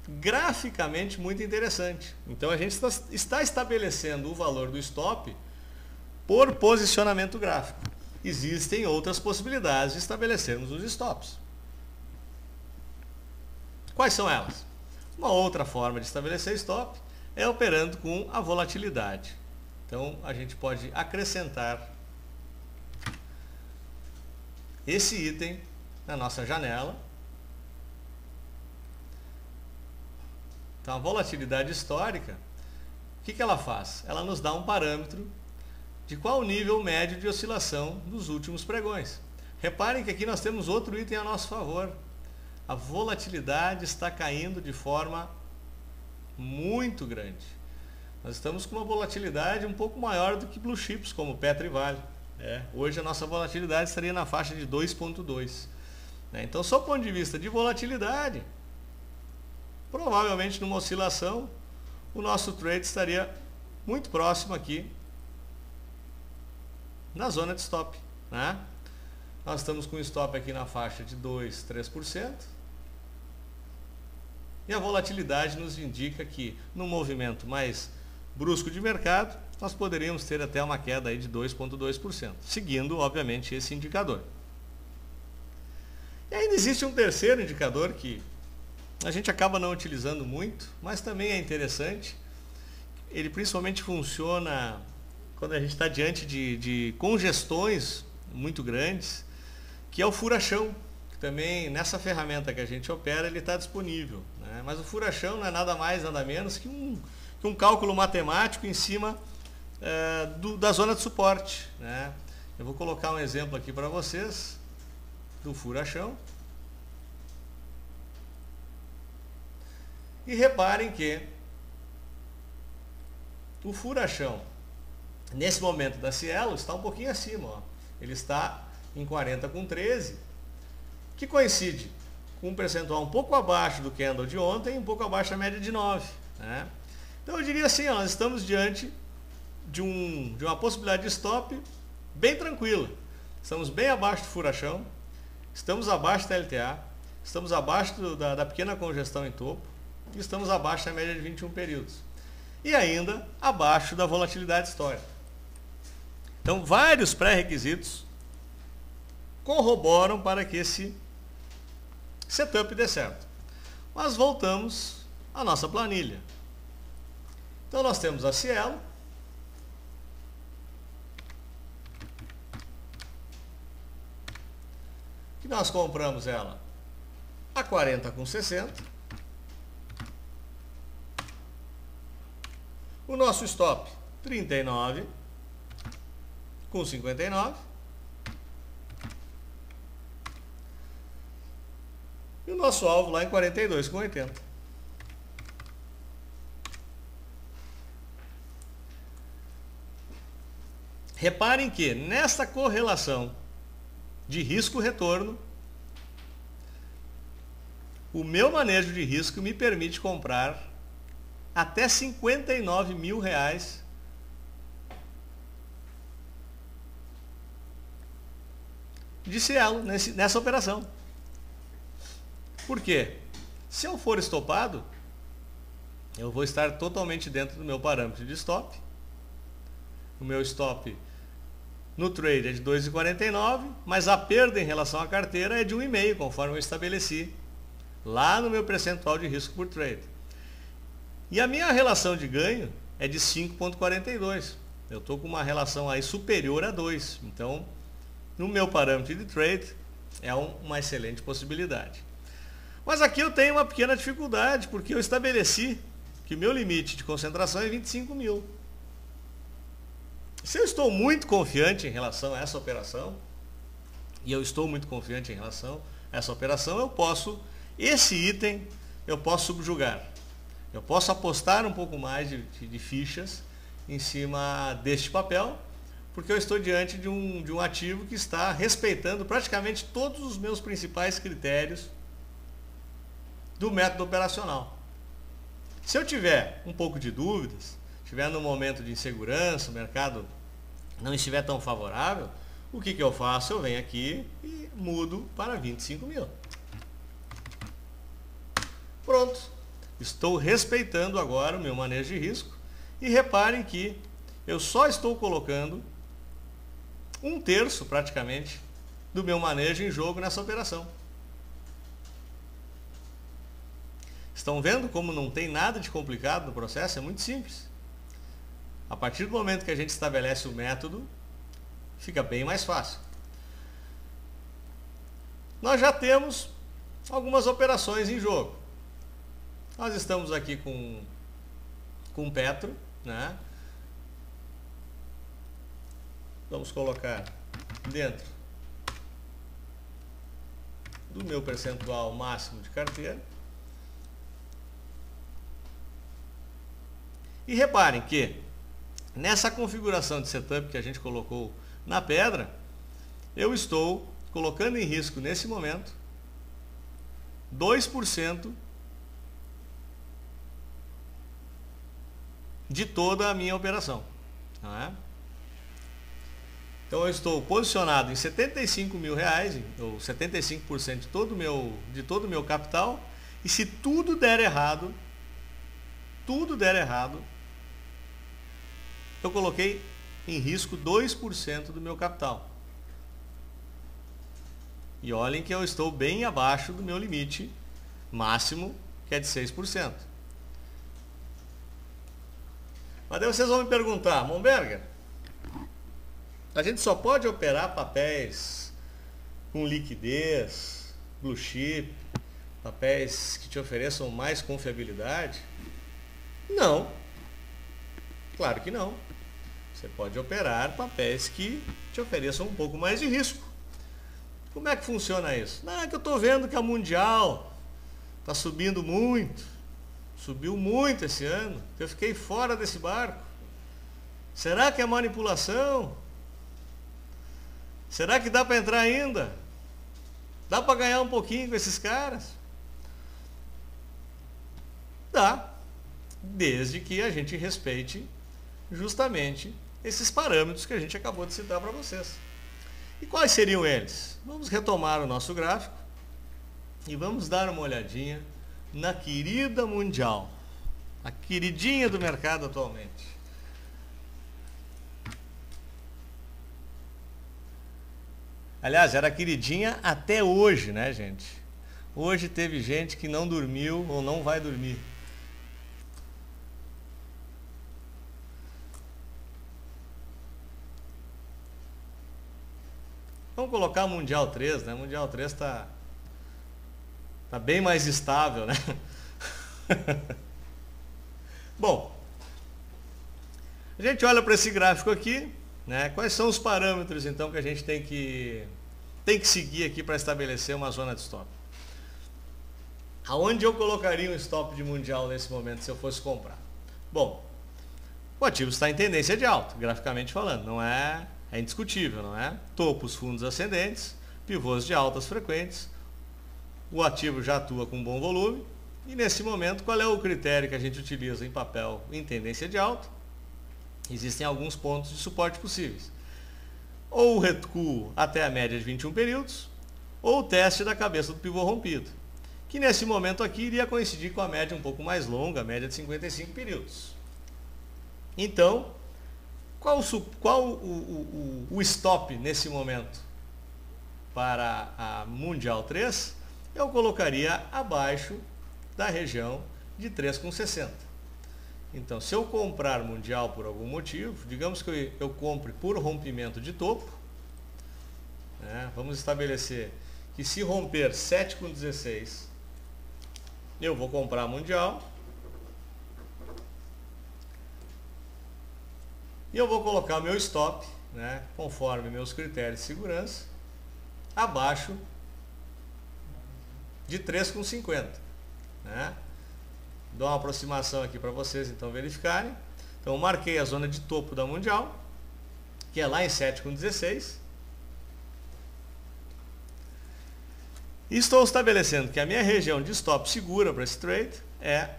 [SPEAKER 1] graficamente muito interessante. Então a gente está estabelecendo o valor do stop por posicionamento gráfico. Existem outras possibilidades de estabelecermos os stops. Quais são elas? Uma outra forma de estabelecer stop é operando com a volatilidade. Então a gente pode acrescentar esse item na nossa janela. Então a volatilidade histórica, o que ela faz? Ela nos dá um parâmetro de qual o nível médio de oscilação dos últimos pregões. Reparem que aqui nós temos outro item a nosso favor. A volatilidade está caindo de forma muito grande. Nós estamos com uma volatilidade um pouco maior do que blue chips, como Petro e Vale. Hoje a nossa volatilidade estaria na faixa de 2,2. Então, só do ponto de vista de volatilidade, provavelmente numa oscilação, o nosso trade estaria muito próximo aqui na zona de stop, né? Nós estamos com o stop aqui na faixa de 2, 3%. E a volatilidade nos indica que, num movimento mais brusco de mercado, nós poderíamos ter até uma queda aí de 2,2%, seguindo, obviamente, esse indicador. E ainda existe um terceiro indicador que a gente acaba não utilizando muito, mas também é interessante. Ele principalmente funciona quando a gente está diante de congestões muito grandes, que é o fura-chão, que também nessa ferramenta que a gente opera ele está disponível, né? Mas o fura-chão não é nada mais, nada menos que um cálculo matemático em cima da zona de suporte, né? Eu vou colocar um exemplo aqui para vocês do fura-chão. E reparem que o fura-chão, nesse momento da Cielo, está um pouquinho acima. Ó. Ele está em 40,13, que coincide com um percentual um pouco abaixo do candle de ontem e um pouco abaixo da média de 9. Né? Então eu diria assim, ó, nós estamos diante de uma possibilidade de stop bem tranquila. Estamos bem abaixo do fura-chão, estamos abaixo da LTA, estamos abaixo da pequena congestão em topo, e estamos abaixo da média de 21 períodos. E ainda abaixo da volatilidade histórica. Então, vários pré-requisitos corroboram para que esse setup dê certo. Mas voltamos à nossa planilha. Então, nós temos a Cielo, que nós compramos ela a 40,60. O nosso stop, 39,59. E o nosso alvo lá em 42,80. Reparem que nesta correlação de risco-retorno, o meu manejo de risco me permite comprar até 59 mil reais de Cielo nessa operação. Por quê? Se eu for estopado, eu vou estar totalmente dentro do meu parâmetro de stop. O meu stop no trade é de 2,49, mas a perda em relação à carteira é de 1,5, conforme eu estabeleci lá no meu percentual de risco por trade. E a minha relação de ganho é de 5,42. Eu estou com uma relação aí superior a 2. Então, no meu parâmetro de trade, é uma excelente possibilidade. Mas aqui eu tenho uma pequena dificuldade, porque eu estabeleci que o meu limite de concentração é 25 mil. Se eu estou muito confiante em relação a essa operação, e eu estou muito confiante em relação a essa operação, esse item eu posso subjugar. Eu posso apostar um pouco mais de fichas em cima deste papel, porque eu estou diante de um ativo que está respeitando praticamente todos os meus principais critérios do método operacional. Se eu tiver um pouco de dúvidas, estiver num momento de insegurança, o mercado não estiver tão favorável, o que eu faço? Eu venho aqui e mudo para 25 mil. Pronto. Estou respeitando agora o meu manejo de risco e reparem que eu só estou colocando 1/3 praticamente do meu manejo em jogo nessa operação. Estão vendo como não tem nada de complicado no processo? É muito simples. A partir do momento que a gente estabelece o método, fica bem mais fácil. Nós já temos algumas operações em jogo. Nós estamos aqui com Petro, né? Vamos colocar dentro do meu percentual máximo de carteira. E reparem que nessa configuração de setup que a gente colocou na pedra, eu estou colocando em risco nesse momento 2% de toda a minha operação. Não é? Então eu estou posicionado em 75 mil reais, ou 75% de todo o meu capital, e se tudo der errado, eu coloquei em risco 2% do meu capital. E olhem que eu estou bem abaixo do meu limite máximo, que é de 6%. Mas daí vocês vão me perguntar, Momberger, a gente só pode operar papéis com liquidez, blue chip, papéis que te ofereçam mais confiabilidade? Não. Claro que não. Você pode operar papéis que te ofereçam um pouco mais de risco. Como é que funciona isso? Não, é que eu estou vendo que a Mundial está subindo muito. Subiu muito esse ano. Eu fiquei fora desse barco. Será que é manipulação? Será que dá para entrar ainda? Dá para ganhar um pouquinho com esses caras? Dá. Desde que a gente respeite justamente esses parâmetros que a gente acabou de citar para vocês. E quais seriam eles? Vamos retomar o nosso gráfico e vamos dar uma olhadinha na querida Mundial, a queridinha do mercado atualmente. Aliás, era queridinha até hoje, né, gente? Hoje teve gente que não dormiu ou não vai dormir. Vamos colocar o Mundial 3, né? O Mundial 3 tá bem mais estável, né? Bom, a gente olha para esse gráfico aqui, né? Quais são os parâmetros, então, que a gente tem que seguir aqui para estabelecer uma zona de stop? Aonde eu colocaria um stop de Mundial nesse momento se eu fosse comprar? Bom, o ativo está em tendência de alta, graficamente falando, não é... É indiscutível, não é? Topos, fundos ascendentes, pivôs de altas frequentes, o ativo já atua com bom volume, e nesse momento, qual é o critério que a gente utiliza em papel em tendência de alta? Existem alguns pontos de suporte possíveis. Ou o recuo até a média de 21 períodos, ou o teste da cabeça do pivô rompido, que nesse momento aqui iria coincidir com a média um pouco mais longa, a média de 55 períodos. Então, qual o stop nesse momento para a Mundial 3? Eu colocaria abaixo da região de 3,60. Então, se eu comprar Mundial por algum motivo, digamos que eu compre por rompimento de topo, né, vamos estabelecer que se romper 7,16, eu vou comprar Mundial. E eu vou colocar o meu stop, né, conforme meus critérios de segurança, abaixo de 3,50. Né? Dou uma aproximação aqui para vocês então verificarem. Então eu marquei a zona de topo da Mundial, que é lá em 7,16. E estou estabelecendo que a minha região de stop segura para esse trade é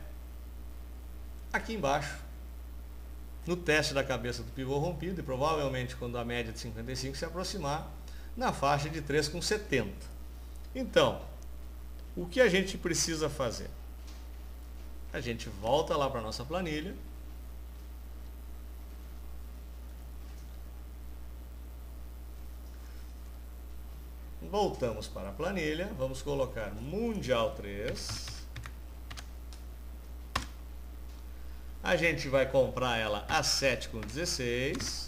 [SPEAKER 1] aqui embaixo, no teste da cabeça do pivô rompido, e provavelmente quando a média de 55 se aproximar, na faixa de 3,70. Então, o que a gente precisa fazer? A gente volta lá para a nossa planilha. Voltamos para a planilha, vamos colocar Mundial 3. A gente vai comprar ela a 7,16.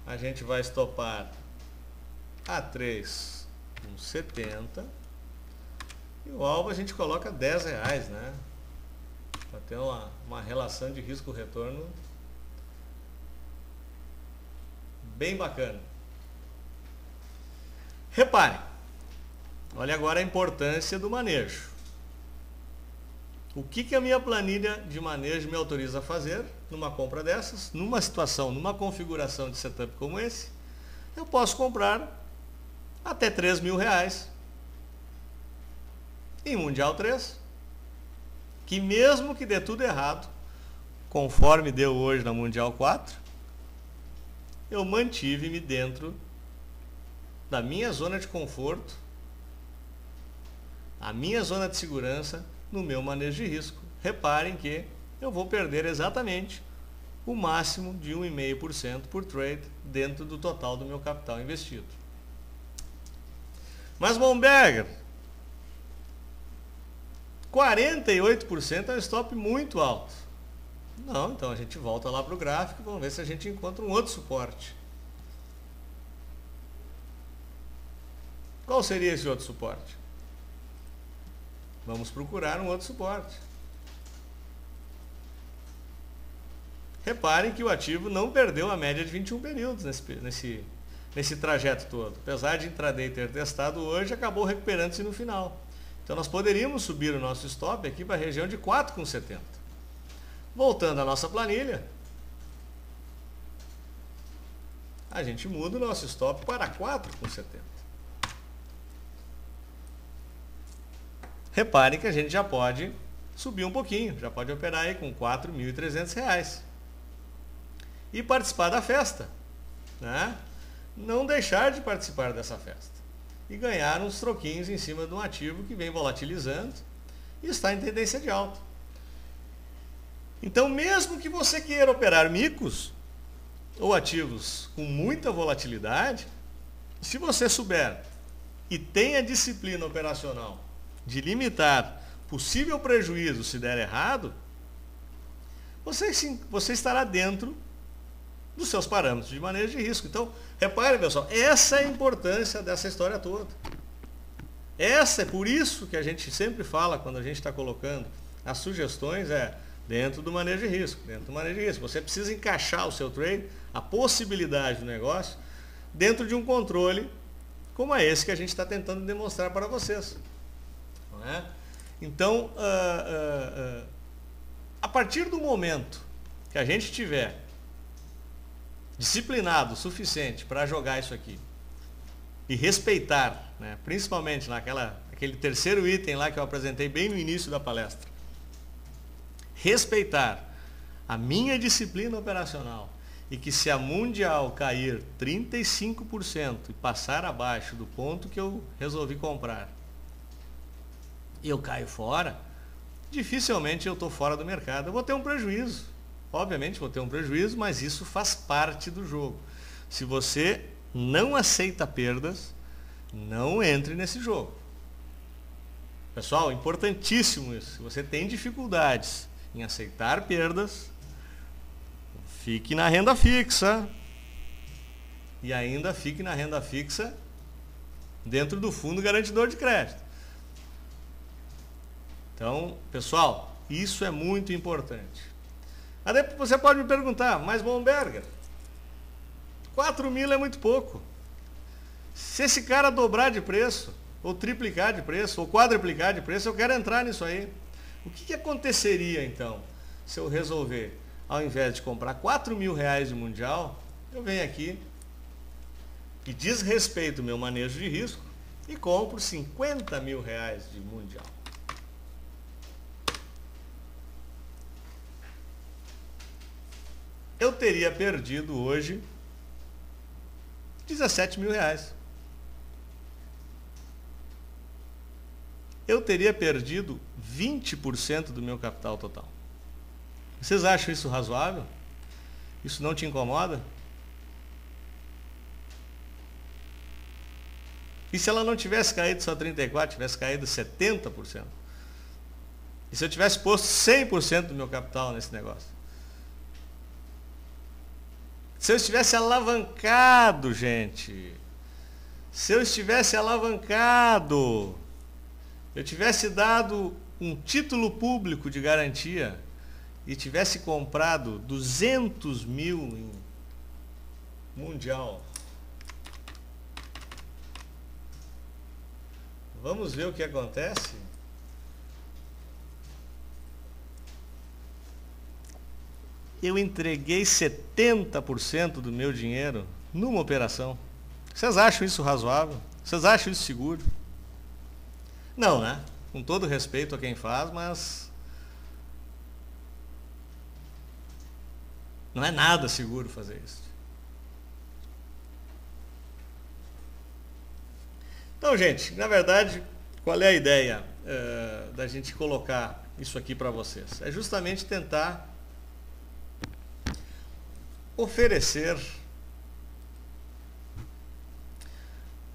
[SPEAKER 1] A gente vai estopar a 3,70. E o alvo a gente coloca R$10, né? Para ter uma relação de risco-retorno bem bacana. Repare, olha agora a importância do manejo. O que a minha planilha de manejo me autoriza a fazer numa compra dessas? Numa situação, numa configuração de setup como esse, eu posso comprar até R$3.000 em Mundial 3, que mesmo que dê tudo errado, conforme deu hoje na Mundial 4, eu mantive-me dentro da minha zona de conforto, a minha zona de segurança no meu manejo de risco. Reparem que eu vou perder exatamente o máximo de 1,5% por trade dentro do total do meu capital investido. Mas Momberger, 48% é um stop muito alto. Não, então a gente volta lá para o gráfico e vamos ver se a gente encontra um outro suporte. Qual seria esse outro suporte? Vamos procurar um outro suporte. Reparem que o ativo não perdeu a média de 21 períodos nesse trajeto todo. Apesar de intraday ter testado hoje, acabou recuperando-se no final. Então nós poderíamos subir o nosso stop aqui para a região de 4,70. Voltando à nossa planilha, a gente muda o nosso stop para 4,70. Reparem que a gente já pode subir um pouquinho, já pode operar aí com R$ 4.300 e participar da festa, né? Não deixar de participar dessa festa e ganhar uns troquinhos em cima de um ativo que vem volatilizando e está em tendência de alta. Então, mesmo que você queira operar micos ou ativos com muita volatilidade, se você souber e tem a disciplina operacional de limitar possível prejuízo se der errado, você estará dentro dos seus parâmetros de manejo de risco. Então, reparem, pessoal, essa é a importância dessa história toda. Essa é por isso que a gente sempre fala, quando a gente está colocando as sugestões, dentro do manejo de risco. Dentro do manejo de risco. Você precisa encaixar o seu trade, a possibilidade do negócio, dentro de um controle como é esse que a gente está tentando demonstrar para vocês. Não é? Então, a partir do momento que a gente tiver disciplinado o suficiente para jogar isso aqui e respeitar, né, principalmente aquele terceiro item lá que eu apresentei bem no início da palestra, respeitar a minha disciplina operacional e que se a Mundial cair 35% e passar abaixo do ponto que eu resolvi comprar, e eu caio fora, dificilmente eu estou fora do mercado. Eu vou ter um prejuízo. Obviamente vou ter um prejuízo, mas isso faz parte do jogo. Se você não aceita perdas, não entre nesse jogo. Pessoal, importantíssimo isso. Se você tem dificuldades em aceitar perdas, fique na renda fixa. E ainda fique na renda fixa dentro do fundo garantidor de crédito. Então, pessoal, isso é muito importante. Aí você pode me perguntar, mas Momberger, 4.000 é muito pouco. Se esse cara dobrar de preço, ou triplicar de preço, ou quadruplicar de preço, eu quero entrar nisso aí. O que aconteceria então, se eu resolver, ao invés de comprar R$4.000 de Mundial, eu venho aqui e desrespeito o meu manejo de risco e compro R$50.000 de Mundial. Eu teria perdido hoje R$17.000. Eu teria perdido 20% do meu capital total. Vocês acham isso razoável? Isso não te incomoda? E se ela não tivesse caído só 34%, tivesse caído 70%? E se eu tivesse posto 100% do meu capital nesse negócio? Se eu estivesse alavancado, gente, se eu estivesse alavancado, eu tivesse dado um título público de garantia e tivesse comprado 200 mil em Mundial, vamos ver o que acontece? Eu entreguei 70% do meu dinheiro numa operação. Vocês acham isso razoável? Vocês acham isso seguro? Não, né? Com todo respeito a quem faz, mas não é nada seguro fazer isso. Então, gente, na verdade, qual é a ideia da gente colocar isso aqui para vocês? É justamente tentar oferecer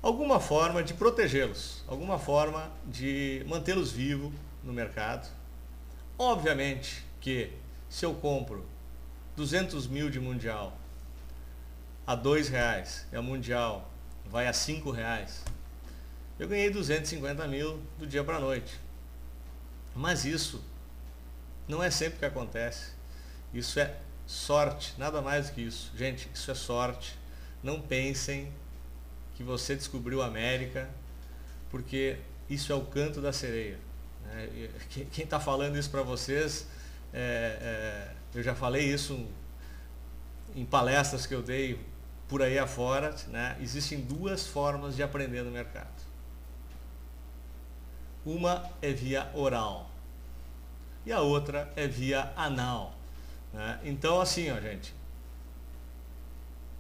[SPEAKER 1] alguma forma de protegê-los, alguma forma de mantê-los vivos no mercado. Obviamente que se eu compro 200 mil de mundial a R$2 e a mundial vai a R$5, eu ganhei 250 mil do dia para a noite. Mas isso não é sempre que acontece. Isso é sorte, nada mais do que isso. Gente, isso é sorte. Não pensem que você descobriu a América, porque isso é o canto da sereia. Quem está falando isso para vocês, eu já falei isso em palestras que eu dei por aí afora, né? Existem duas formas de aprender no mercado. Uma é via oral e a outra é via anal, né? Então, assim, ó, gente,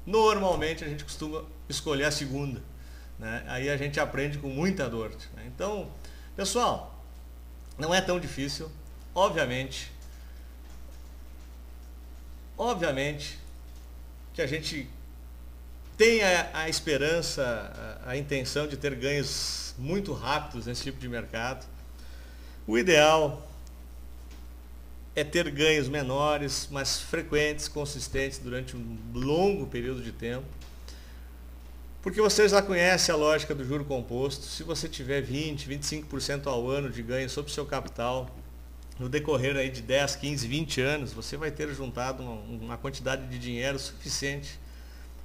[SPEAKER 1] normalmente a gente costuma escolher a segunda, né? Aí a gente aprende com muita dor, né? Então, pessoal, não é tão difícil. Obviamente que a gente tem a esperança, a intenção de ter ganhos muito rápidos nesse tipo de mercado. O ideal é ter ganhos menores, mas frequentes, consistentes durante um longo período de tempo. Porque vocês já conhecem a lógica do juro composto. Se você tiver 20, 25% ao ano de ganho sobre o seu capital, no decorrer aí de 10, 15, 20 anos, você vai ter juntado uma quantidade de dinheiro suficiente,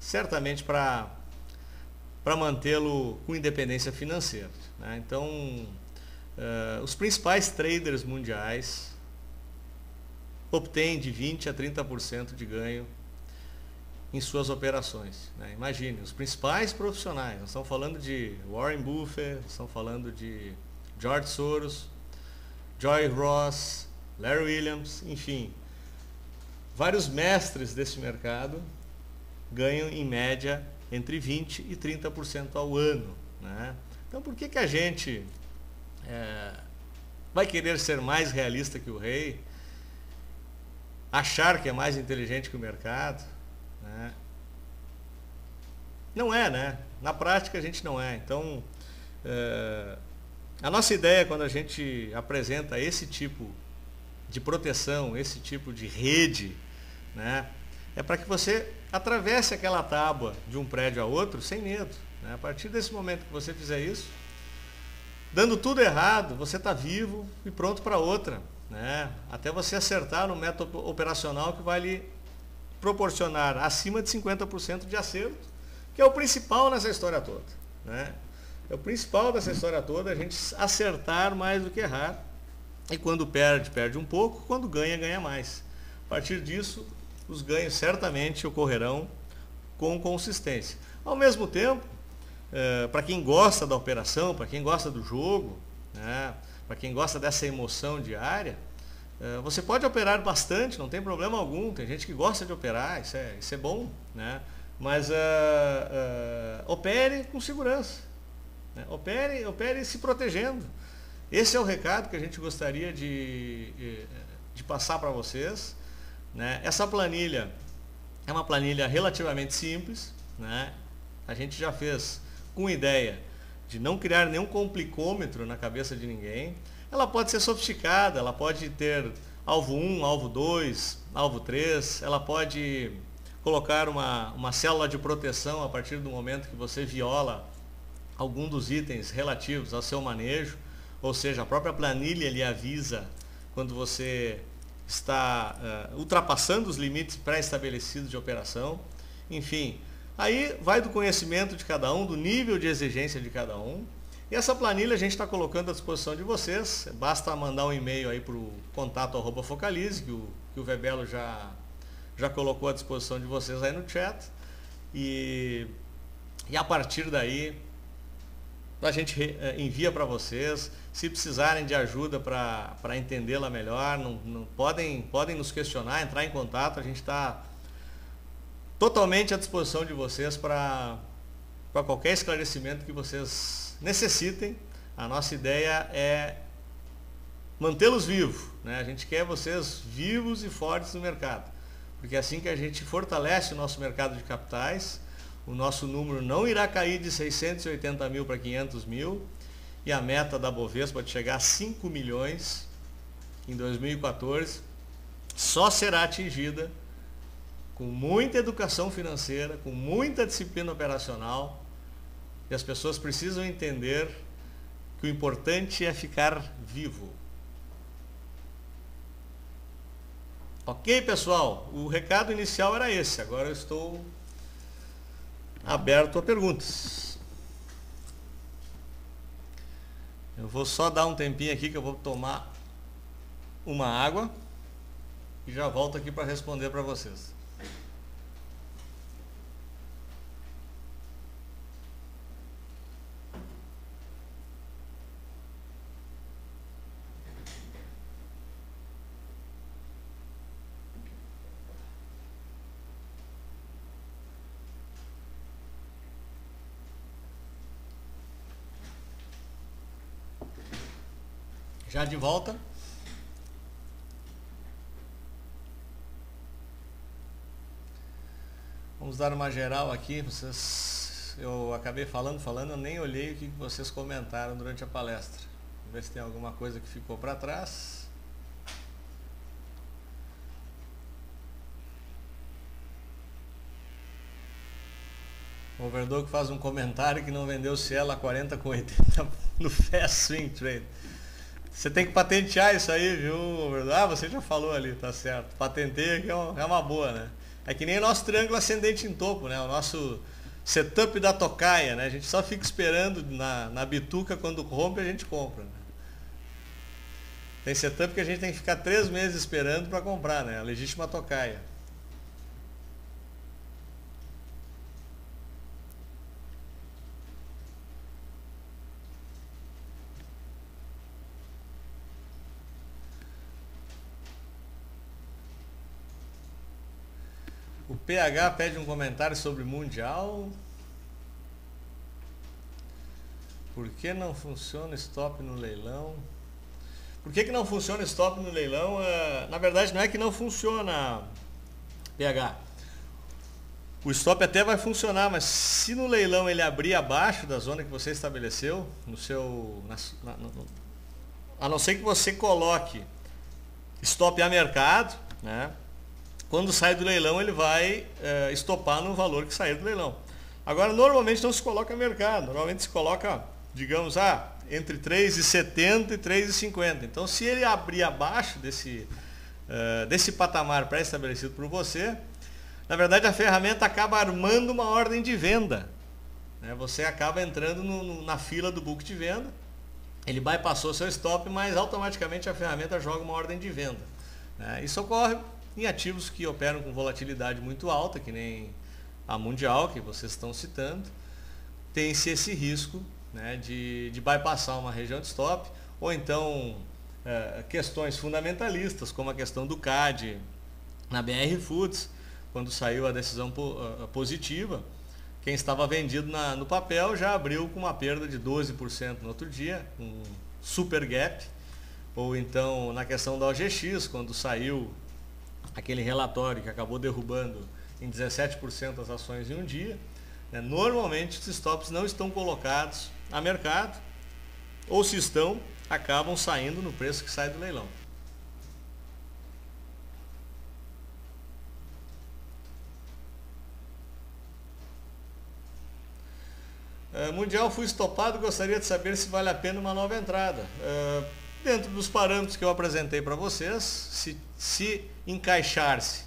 [SPEAKER 1] certamente para mantê-lo com independência financeira, né? Então, os principais traders mundiais obtêm de 20 a 30% de ganho em suas operações, né? Imagine, os principais profissionais, nós estamos falando de Warren Buffett, estamos falando de George Soros, Joy Ross, Larry Williams, enfim, vários mestres desse mercado ganham em média entre 20 e 30% ao ano, né? Então, por que a gente vai querer ser mais realista que o rei, achar que é mais inteligente que o mercado, né? Não é, né? Na prática a gente não é. Então, a nossa ideia quando a gente apresenta esse tipo de proteção, esse tipo de rede, né, é para que você atravesse aquela tábua de um prédio a outro sem medo, né? A partir desse momento que você fizer isso, dando tudo errado, você está vivo e pronto para outra, né? Até você acertar no método operacional que vai lhe proporcionar acima de 50% de acerto, que é o principal nessa história toda, né? É o principal dessa história toda, a gente acertar mais do que errar. E quando perde, perde um pouco, quando ganha, ganha mais. A partir disso, os ganhos certamente ocorrerão com consistência. Ao mesmo tempo, para quem gosta da operação, para quem gosta do jogo, né, para quem gosta dessa emoção diária, você pode operar bastante, não tem problema algum. Tem gente que gosta de operar, isso é bom, né? Mas opere com segurança. Opere se protegendo. Esse é o recado que a gente gostaria de passar para vocês, né? Essa planilha é uma planilha relativamente simples, né? A gente já fez com ideia de não criar nenhum complicômetro na cabeça de ninguém. Ela pode ser sofisticada, ela pode ter alvo 1, alvo 2, alvo 3, ela pode colocar uma célula de proteção a partir do momento que você viola algum dos itens relativos ao seu manejo, ou seja, a própria planilha lhe avisa quando você está ultrapassando os limites pré-estabelecidos de operação. Enfim, aí vai do conhecimento de cada um, do nível de exigência de cada um. E essa planilha a gente está colocando à disposição de vocês. Basta mandar um e-mail aí para o contato@focalize, que o Webelo já colocou à disposição de vocês aí no chat. E a partir daí a gente envia para vocês. Se precisarem de ajuda para entendê-la melhor, podem nos questionar, entrar em contato. A gente está totalmente à disposição de vocês para para qualquer esclarecimento que vocês necessitem. A nossa ideia é mantê-los vivos, né? A gente quer vocês vivos e fortes no mercado, porque é assim que a gente fortalece o nosso mercado de capitais. O nosso número não irá cair de 680 mil para 500 mil, e a meta da Bovespa de chegar a 5 milhões em 2014 só será atingida com muita educação financeira, com muita disciplina operacional, e as pessoas precisam entender que o importante é ficar vivo. Ok, pessoal? O recado inicial era esse. Agora eu estou aberto a perguntas. Eu vou só dar um tempinho aqui que eu vou tomar uma água e já volto aqui para responder para vocês. Já de volta. Vamos dar uma geral aqui. Eu acabei falando, eu nem olhei o que vocês comentaram durante a palestra. Vamos ver se tem alguma coisa que ficou para trás. O Overdog faz um comentário que não vendeu Cielo a 40,80 no Fast Swing Trade. Você tem que patentear isso aí, viu, Overdog? Ah, você já falou ali, tá certo. Patenteia que é uma boa, né? É que nem o nosso triângulo ascendente em topo, né? O nosso setup da tocaia, né? A gente só fica esperando na bituca, quando rompe a gente compra, né? Tem setup que a gente tem que ficar 3 meses esperando para comprar, né? A legítima tocaia. O PH pede um comentário sobre Mundial. Por que não funciona stop no leilão? Por que não funciona stop no leilão? Na verdade, não é que não funciona, PH. O stop até vai funcionar, mas se no leilão ele abrir abaixo da zona que você estabeleceu, a não ser que você coloque stop a mercado, né? Quando sai do leilão, ele vai estopar no valor que sair do leilão. Agora, normalmente não se coloca mercado. Normalmente se coloca, digamos, entre 3,70 e 3,50. Então, se ele abrir abaixo desse patamar pré-estabelecido por você, na verdade, a ferramenta acaba armando uma ordem de venda, né? Você acaba entrando na fila do book de venda. Ele bypassou seu stop, mas automaticamente a ferramenta joga uma ordem de venda, né? Isso ocorre em ativos que operam com volatilidade muito alta, que nem a Mundial, que vocês estão citando. Tem-se esse risco, né, de bypassar uma região de stop, ou então questões fundamentalistas, como a questão do CAD na BR Foods, quando saiu a decisão positiva, quem estava vendido no papel já abriu com uma perda de 12% no outro dia, um super gap. Ou então na questão da OGX, quando saiu aquele relatório que acabou derrubando em 17% as ações em um dia, né? Normalmente os stops não estão colocados a mercado, ou se estão, acabam saindo no preço que sai do leilão. Mundial, fui estopado, gostaria de saber se vale a pena uma nova entrada. Dentro dos parâmetros que eu apresentei para vocês, se encaixar-se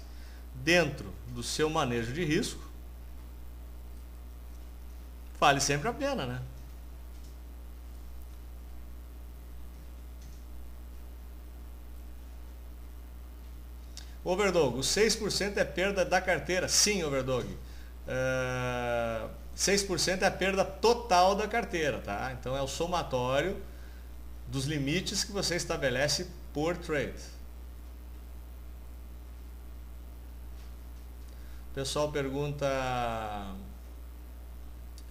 [SPEAKER 1] dentro do seu manejo de risco, vale sempre a pena, né? Overdog, o 6% é perda da carteira? Sim, Overdog. 6% é a perda total da carteira, tá? Então é o somatório dos limites que você estabelece por trade. O pessoal pergunta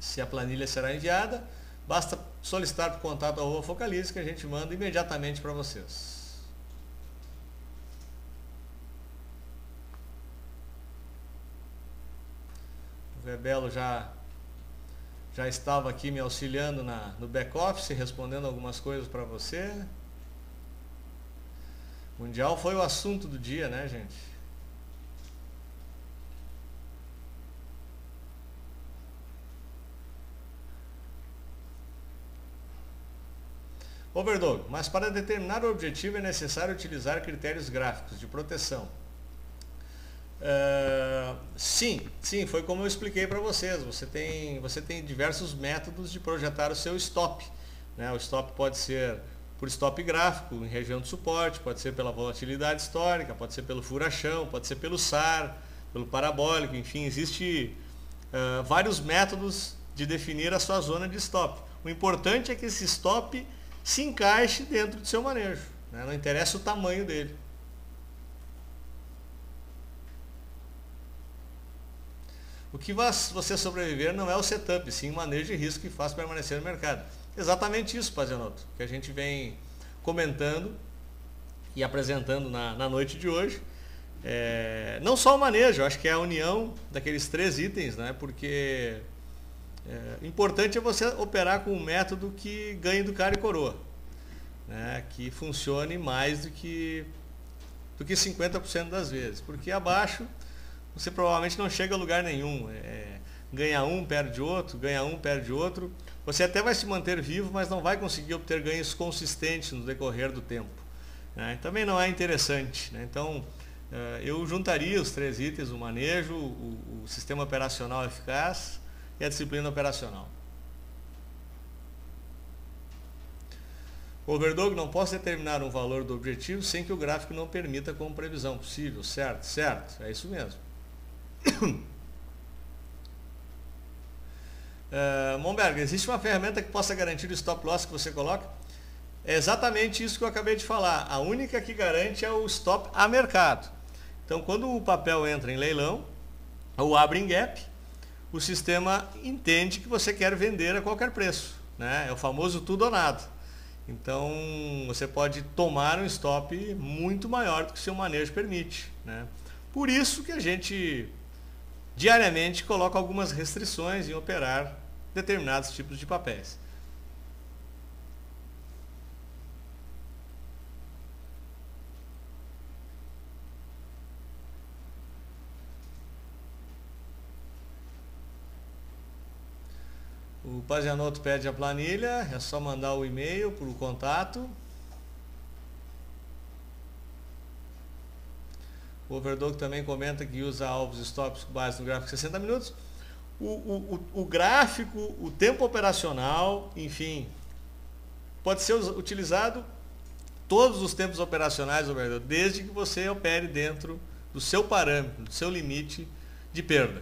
[SPEAKER 1] se a planilha será enviada, basta solicitar por contato@focalize que a gente manda imediatamente para vocês. O Rebelo já estava aqui me auxiliando no back-office, respondendo algumas coisas para você. Mundial foi o assunto do dia, né, gente? Overdog, mas para determinar o objetivo é necessário utilizar critérios gráficos de proteção. Sim, foi como eu expliquei para vocês. Você tem diversos métodos de projetar o seu stop, né? O stop pode ser por stop gráfico em região de suporte, pode ser pela volatilidade histórica, pode ser pelo furachão, pode ser pelo SAR, pelo parabólico, enfim, existe vários métodos de definir a sua zona de stop. O importante é que esse stop se encaixe dentro do seu manejo, né? Não interessa o tamanho dele. O que faz você sobreviver não é o setup, sim o manejo de risco que faz permanecer no mercado. Exatamente isso, Pazianotto, que a gente vem comentando e apresentando na noite de hoje. Não só o manejo, eu acho que é a união daqueles 3 itens, né? Porque importante é você operar com um método que ganhe do cara e coroa, né? Que funcione mais do que 50% das vezes, porque abaixo você provavelmente não chega a lugar nenhum. Ganha um, perde outro, ganha um, perde outro. Você até vai se manter vivo, mas não vai conseguir obter ganhos consistentes no decorrer do tempo, né? Também não é interessante, né? Então, eu juntaria os 3 itens: o manejo, o sistema operacional eficaz e a disciplina operacional. Overdog, não posso determinar um valor do objetivo sem que o gráfico não permita como previsão possível. Certo, é isso mesmo. Monberg, existe uma ferramenta que possa garantir o stop loss que você coloca? É exatamente isso que eu acabei de falar. A única que garante é o stop a mercado. Então, quando o papel entra em leilão ou abre em gap, o sistema entende que você quer vender a qualquer preço, né? É o famoso tudo ou nada. Então, você pode tomar um stop muito maior do que o seu manejo permite, né? Por isso que a gente diariamente coloca algumas restrições em operar determinados tipos de papéis. O Pazianotto pede a planilha, é só mandar o e-mail para o contato. O Overdog também comenta que usa alvos e stops com base no gráfico de 60 minutos. O gráfico, o tempo operacional, enfim, pode ser utilizado todos os tempos operacionais, Overdog, desde que você opere dentro do seu parâmetro, do seu limite de perda.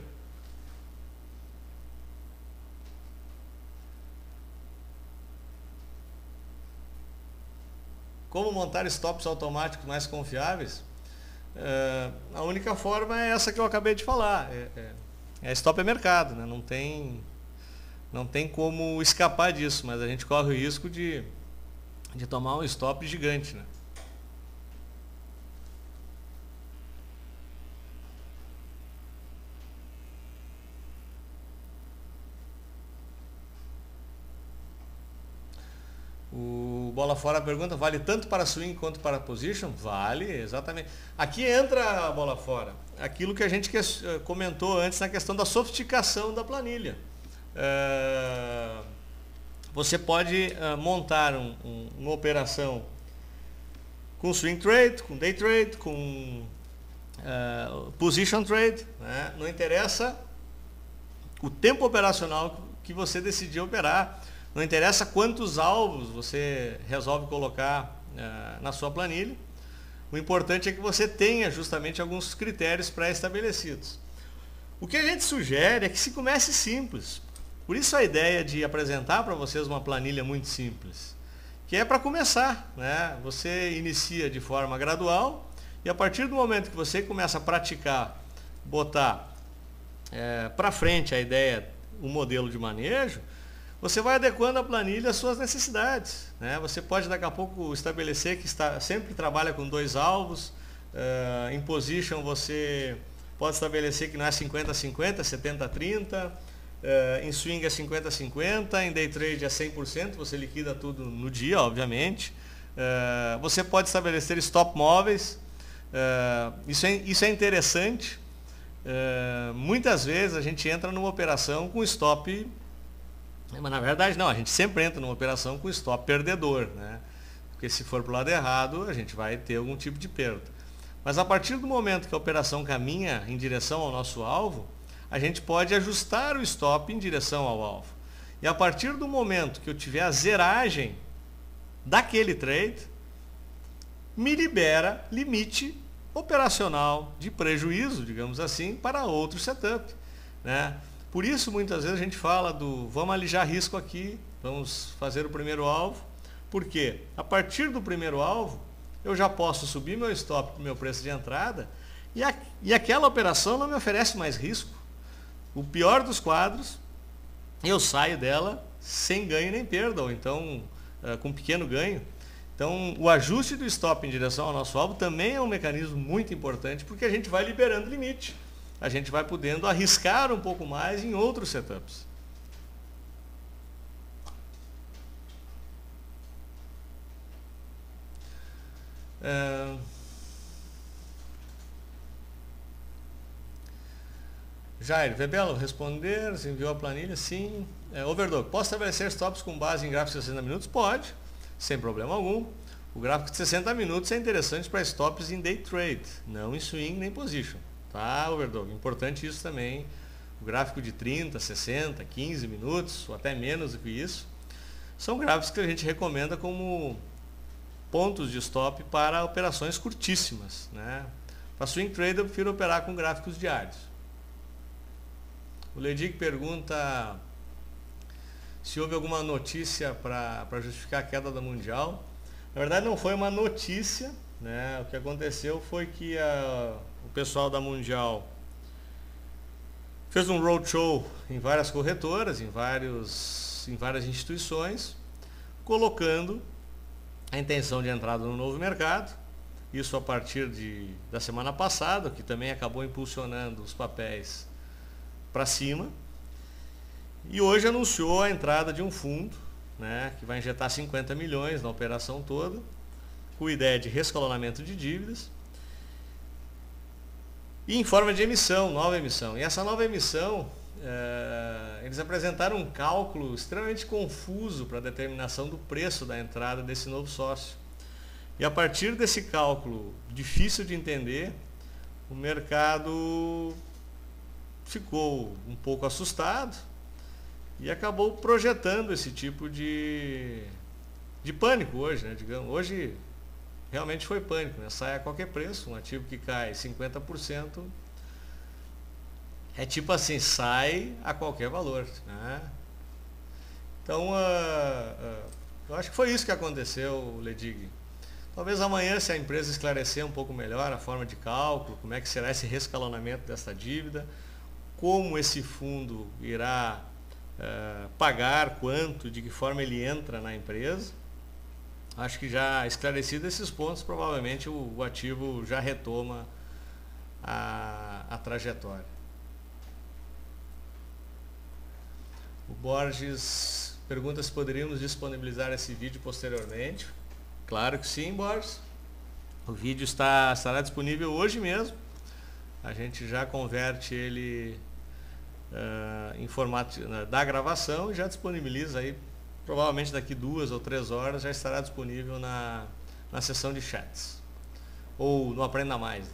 [SPEAKER 1] Como montar stops automáticos mais confiáveis? A única forma é essa que eu acabei de falar. Stop é mercado, né? Não tem como escapar disso, mas a gente corre o risco de tomar um stop gigante, né? O Bola Fora pergunta: vale tanto para swing quanto para position? Vale, exatamente. Aqui entra a Bola Fora aquilo que a gente comentou antes na questão da sofisticação da planilha. Você pode montar uma operação com swing trade, com day trade, com position trade, né? Não interessa o tempo operacional que você decidir operar. Não interessa quantos alvos você resolve colocar na sua planilha. O importante é que você tenha justamente alguns critérios pré-estabelecidos. O que a gente sugere é que se comece simples. Por isso a ideia de apresentar para vocês uma planilha muito simples, que é para começar, né? Você inicia de forma gradual e a partir do momento que você começa a praticar, botar para frente a ideia o modelo de manejo, você vai adequando a planilha às suas necessidades, né? Você pode daqui a pouco estabelecer que sempre trabalha com 2 alvos, em position você pode estabelecer que não é 50-50, é 70-30, em swing é 50-50, em day trade é 100%, você liquida tudo no dia, obviamente. Você pode estabelecer stop móveis, isso é interessante. Muitas vezes a gente entra numa operação com stop, mas na verdade não, a gente sempre entra numa operação com stop perdedor, né? Porque se for para o lado errado, a gente vai ter algum tipo de perda. Mas a partir do momento que a operação caminha em direção ao nosso alvo, a gente pode ajustar o stop em direção ao alvo. E a partir do momento que eu tiver a zeragem daquele trade, me libera limite operacional de prejuízo, digamos assim, para outro setup, né? Por isso, muitas vezes a gente fala vamos alijar risco aqui, vamos fazer o primeiro alvo, porque a partir do primeiro alvo, eu já posso subir meu stop para o meu preço de entrada e aquela operação não me oferece mais risco. O pior dos quadros, eu saio dela sem ganho nem perda, ou então com pequeno ganho. Então, o ajuste do stop em direção ao nosso alvo também é um mecanismo muito importante, porque a gente vai liberando limite. A gente vai podendo arriscar um pouco mais em outros setups. Jair, Vebelo, responder, você enviou a planilha? Sim. Overdog, posso estabelecer stops com base em gráficos de 60 minutos? Pode, sem problema algum. O gráfico de 60 minutos é interessante para stops em day trade, não em swing nem position. Tá, Overdog? Importante isso também. O gráfico de 30, 60, 15 minutos, ou até menos do que isso, são gráficos que a gente recomenda como pontos de stop para operações curtíssimas, né? Para swing trade eu prefiro operar com gráficos diários. O Ledig pergunta se houve alguma notícia para justificar a queda da Mundial. Na verdade não foi uma notícia, né? O que aconteceu foi que o pessoal da Mundial fez um roadshow em várias corretoras, em várias instituições, colocando a intenção de entrada no novo mercado. Isso a partir da semana passada, que também acabou impulsionando os papéis para cima. E hoje anunciou a entrada de um fundo, né, que vai injetar 50 milhões na operação toda, com ideia de rescalonamento de dívidas e em forma de emissão, nova emissão. E essa nova emissão, eles apresentaram um cálculo extremamente confuso para a determinação do preço da entrada desse novo sócio. E a partir desse cálculo difícil de entender, o mercado ficou um pouco assustado e acabou projetando esse tipo de pânico hoje, né? Digamos, hoje realmente foi pânico, né? Sai a qualquer preço, um ativo que cai 50%, é tipo assim, sai a qualquer valor, né? Então, eu acho que foi isso que aconteceu, Ledig. Talvez amanhã, se a empresa esclarecer um pouco melhor a forma de cálculo, como é que será esse rescalonamento dessa dívida, como esse fundo irá pagar, quanto, de que forma ele entra na empresa. Acho que já esclarecido esses pontos, provavelmente o ativo já retoma a trajetória. O Borges pergunta se poderíamos disponibilizar esse vídeo posteriormente. Claro que sim, Borges. O vídeo estará disponível hoje mesmo. A gente já converte ele em formato da gravação e já disponibiliza aí, provavelmente daqui 2 ou 3 horas já estará disponível na seção de chats. Ou no Aprenda Mais.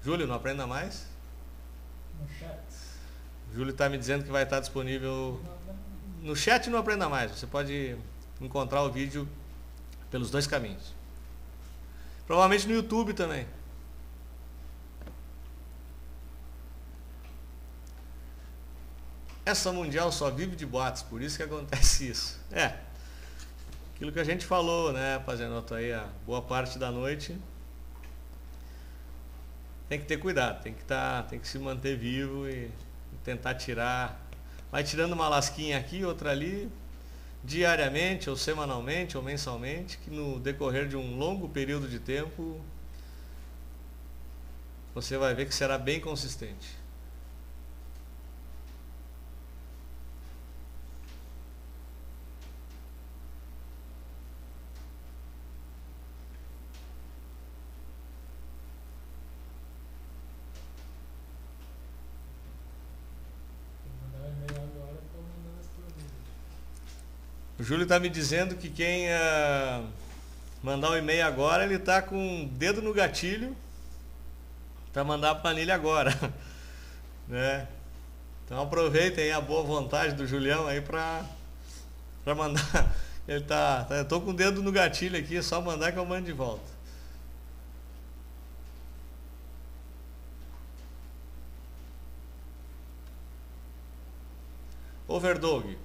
[SPEAKER 1] Júlio, no Aprenda Mais?
[SPEAKER 2] No chat.
[SPEAKER 1] Júlio está me dizendo que vai estar disponível no chat e no Aprenda Mais. Você pode encontrar o vídeo pelos 2 caminhos. Provavelmente no YouTube também. Essa Mundial só vive de boatos, por isso que acontece isso. Aquilo que a gente falou, né, Pazenoto, aí a boa parte da noite. Tem que ter cuidado, tem que se manter vivo e tentar tirar vai tirando uma lasquinha aqui, outra ali, diariamente, ou semanalmente, ou mensalmente, que no decorrer de um longo período de tempo, você vai ver que será bem consistente. O Júlio está me dizendo que quem mandar um e-mail agora, ele está com o dedo no gatilho para mandar a planilha agora. Né? Então aproveitem a boa vontade do Julião aí para mandar. Ele eu estou com o dedo no gatilho aqui, é só mandar que eu mando de volta. Overdog.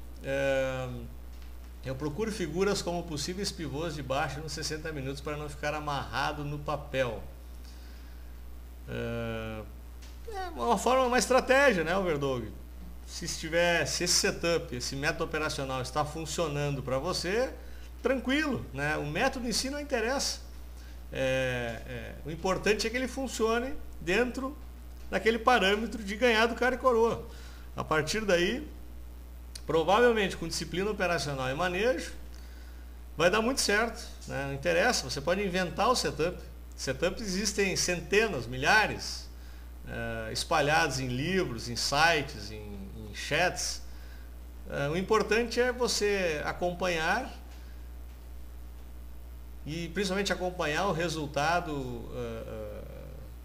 [SPEAKER 1] Eu procuro figuras como possíveis pivôs de baixo nos 60 minutos para não ficar amarrado no papel. É uma estratégia, né, Overdog? Se esse setup, esse método operacional está funcionando para você, tranquilo, né? O método em si não interessa. O importante é que ele funcione dentro daquele parâmetro de ganhar do cara e coroa. A partir daí, provavelmente com disciplina operacional e manejo, vai dar muito certo, né? Não interessa, você pode inventar o setup. Setups existem centenas, milhares, espalhados em livros, em sites, em chats. O importante é você acompanhar e principalmente acompanhar o resultado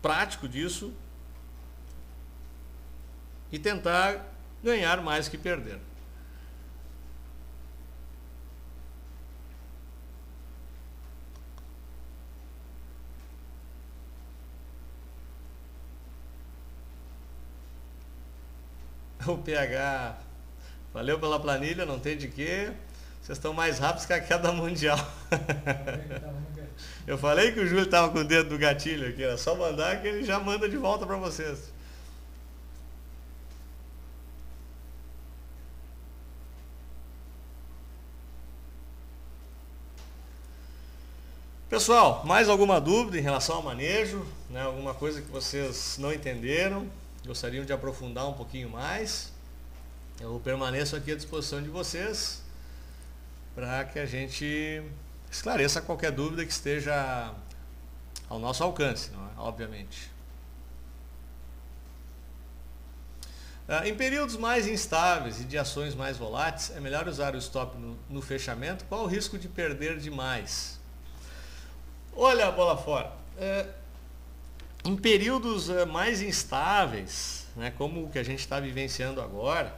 [SPEAKER 1] prático disso e tentar ganhar mais que perder. O PH, valeu pela planilha, não tem de quê. Vocês estão mais rápidos que a queda mundial. Eu falei que o Júlio estava com o dedo do gatilho aqui, era só mandar que ele já manda de volta para vocês. Pessoal, mais alguma dúvida em relação ao manejo, né? Alguma coisa que vocês não entenderam, gostariam de aprofundar um pouquinho mais? Eu permaneço aqui à disposição de vocês para que a gente esclareça qualquer dúvida que esteja ao nosso alcance, não é? Obviamente. Em períodos mais instáveis e de ações mais voláteis, é melhor usar o stop no fechamento? Qual o risco de perder demais? Olha a bola fora. Em períodos mais instáveis, né, como o que a gente está vivenciando agora,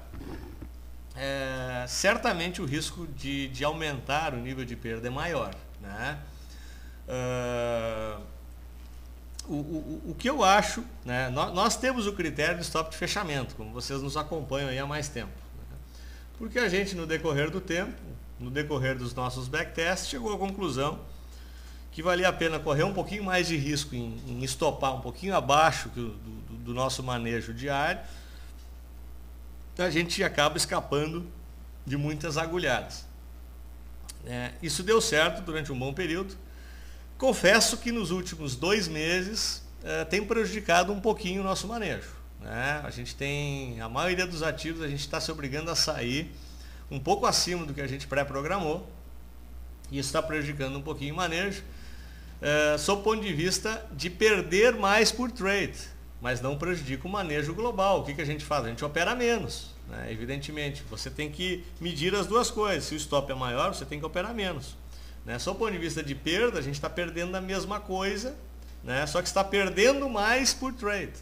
[SPEAKER 1] certamente o risco de aumentar o nível de perda é maior. Né? O que eu acho, né, nós temos o critério de stop de fechamento, como vocês nos acompanham aí há mais tempo. Né? Porque a gente, no decorrer do tempo, no decorrer dos nossos backtests, chegou à conclusão que valia a pena correr um pouquinho mais de risco em estopar um pouquinho abaixo do nosso manejo diário, a gente acaba escapando de muitas agulhadas. Isso deu certo durante um bom período. Confesso que nos últimos 2 meses tem prejudicado um pouquinho o nosso manejo. Né? A maioria dos ativos a gente está se obrigando a sair um pouco acima do que a gente pré-programou, e isso está prejudicando um pouquinho o manejo. Sob o ponto de vista de perder mais por trade, mas não prejudica o manejo global. O que a gente faz? A gente opera menos, né? Evidentemente, você tem que medir as duas coisas. Se o stop é maior, você tem que operar menos, né? Sob o ponto de vista de perda, a gente está perdendo a mesma coisa, né? Só que está perdendo mais por trade.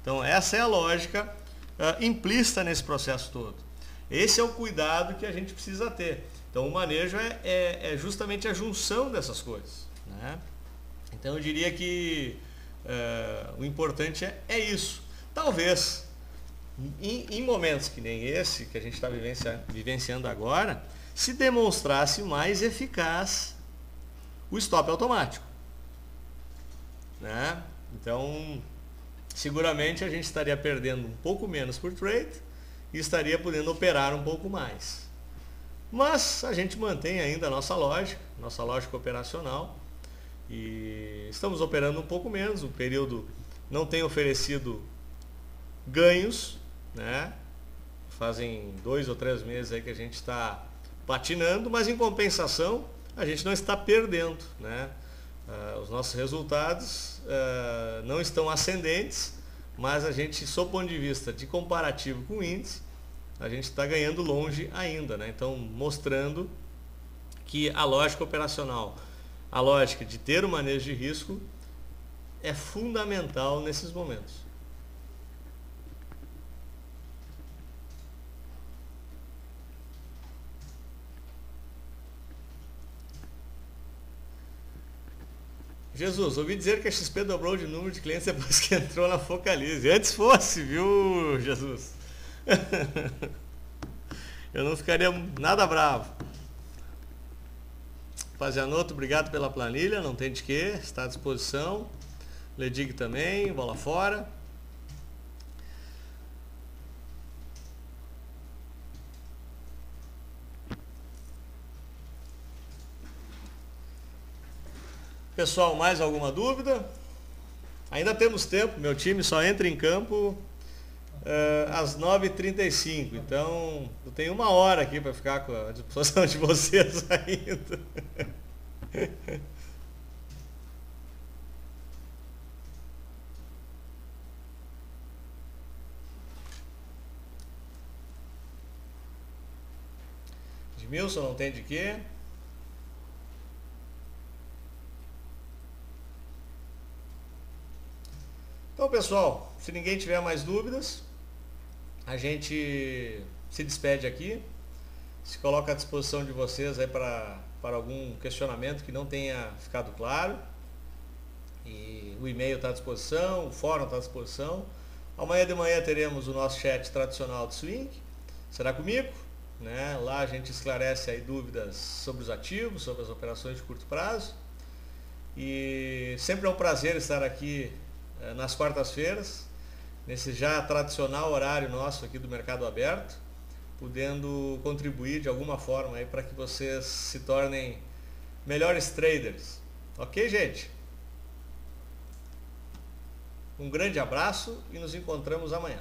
[SPEAKER 1] Então essa é a lógica implícita nesse processo todo. Esse é o cuidado que a gente precisa ter. Então o manejo é justamente a junção dessas coisas. Né? Então eu diria que o importante é isso. Talvez em momentos que nem esse que a gente está vivenciando agora, se demonstrasse mais eficaz o stop automático. Né? Então seguramente a gente estaria perdendo um pouco menos por trade e estaria podendo operar um pouco mais. Mas a gente mantém ainda a nossa lógica operacional, e estamos operando um pouco menos. O período não tem oferecido ganhos, né? Fazem 2 ou 3 meses aí que a gente está patinando, mas em compensação a gente não está perdendo, né? Os nossos resultados não estão ascendentes, mas a gente, sob o ponto de vista de comparativo com o índice, a gente está ganhando longe ainda, né? Então, mostrando que a lógica operacional, a lógica de ter o manejo de risco é fundamental nesses momentos. Jesus, ouvi dizer que a XP dobrou de número de clientes depois que entrou na Focalize. Antes fosse, viu, Jesus? Eu não ficaria nada bravo. Fazianoto, obrigado pela planilha, não tem de quê, está à disposição. Ledig também, bola fora. Pessoal, mais alguma dúvida? Ainda temos tempo, meu time só entra em campo às 9h35, então eu tenho 1 hora aqui para ficar com a disposição de vocês ainda. Edmilson, não tem de quê? Então, pessoal, se ninguém tiver mais dúvidas, a gente se despede aqui, se coloca à disposição de vocês aí para algum questionamento que não tenha ficado claro. E o e-mail está à disposição, o fórum está à disposição. Amanhã de manhã teremos o nosso chat tradicional de swing, será comigo, né? Lá a gente esclarece aí dúvidas sobre os ativos, sobre as operações de curto prazo. E sempre é um prazer estar aqui nas quartas-feiras, nesse já tradicional horário nosso aqui do Mercado Aberto, podendo contribuir de alguma forma aí para que vocês se tornem melhores traders. Ok, gente? Um grande abraço e nos encontramos amanhã.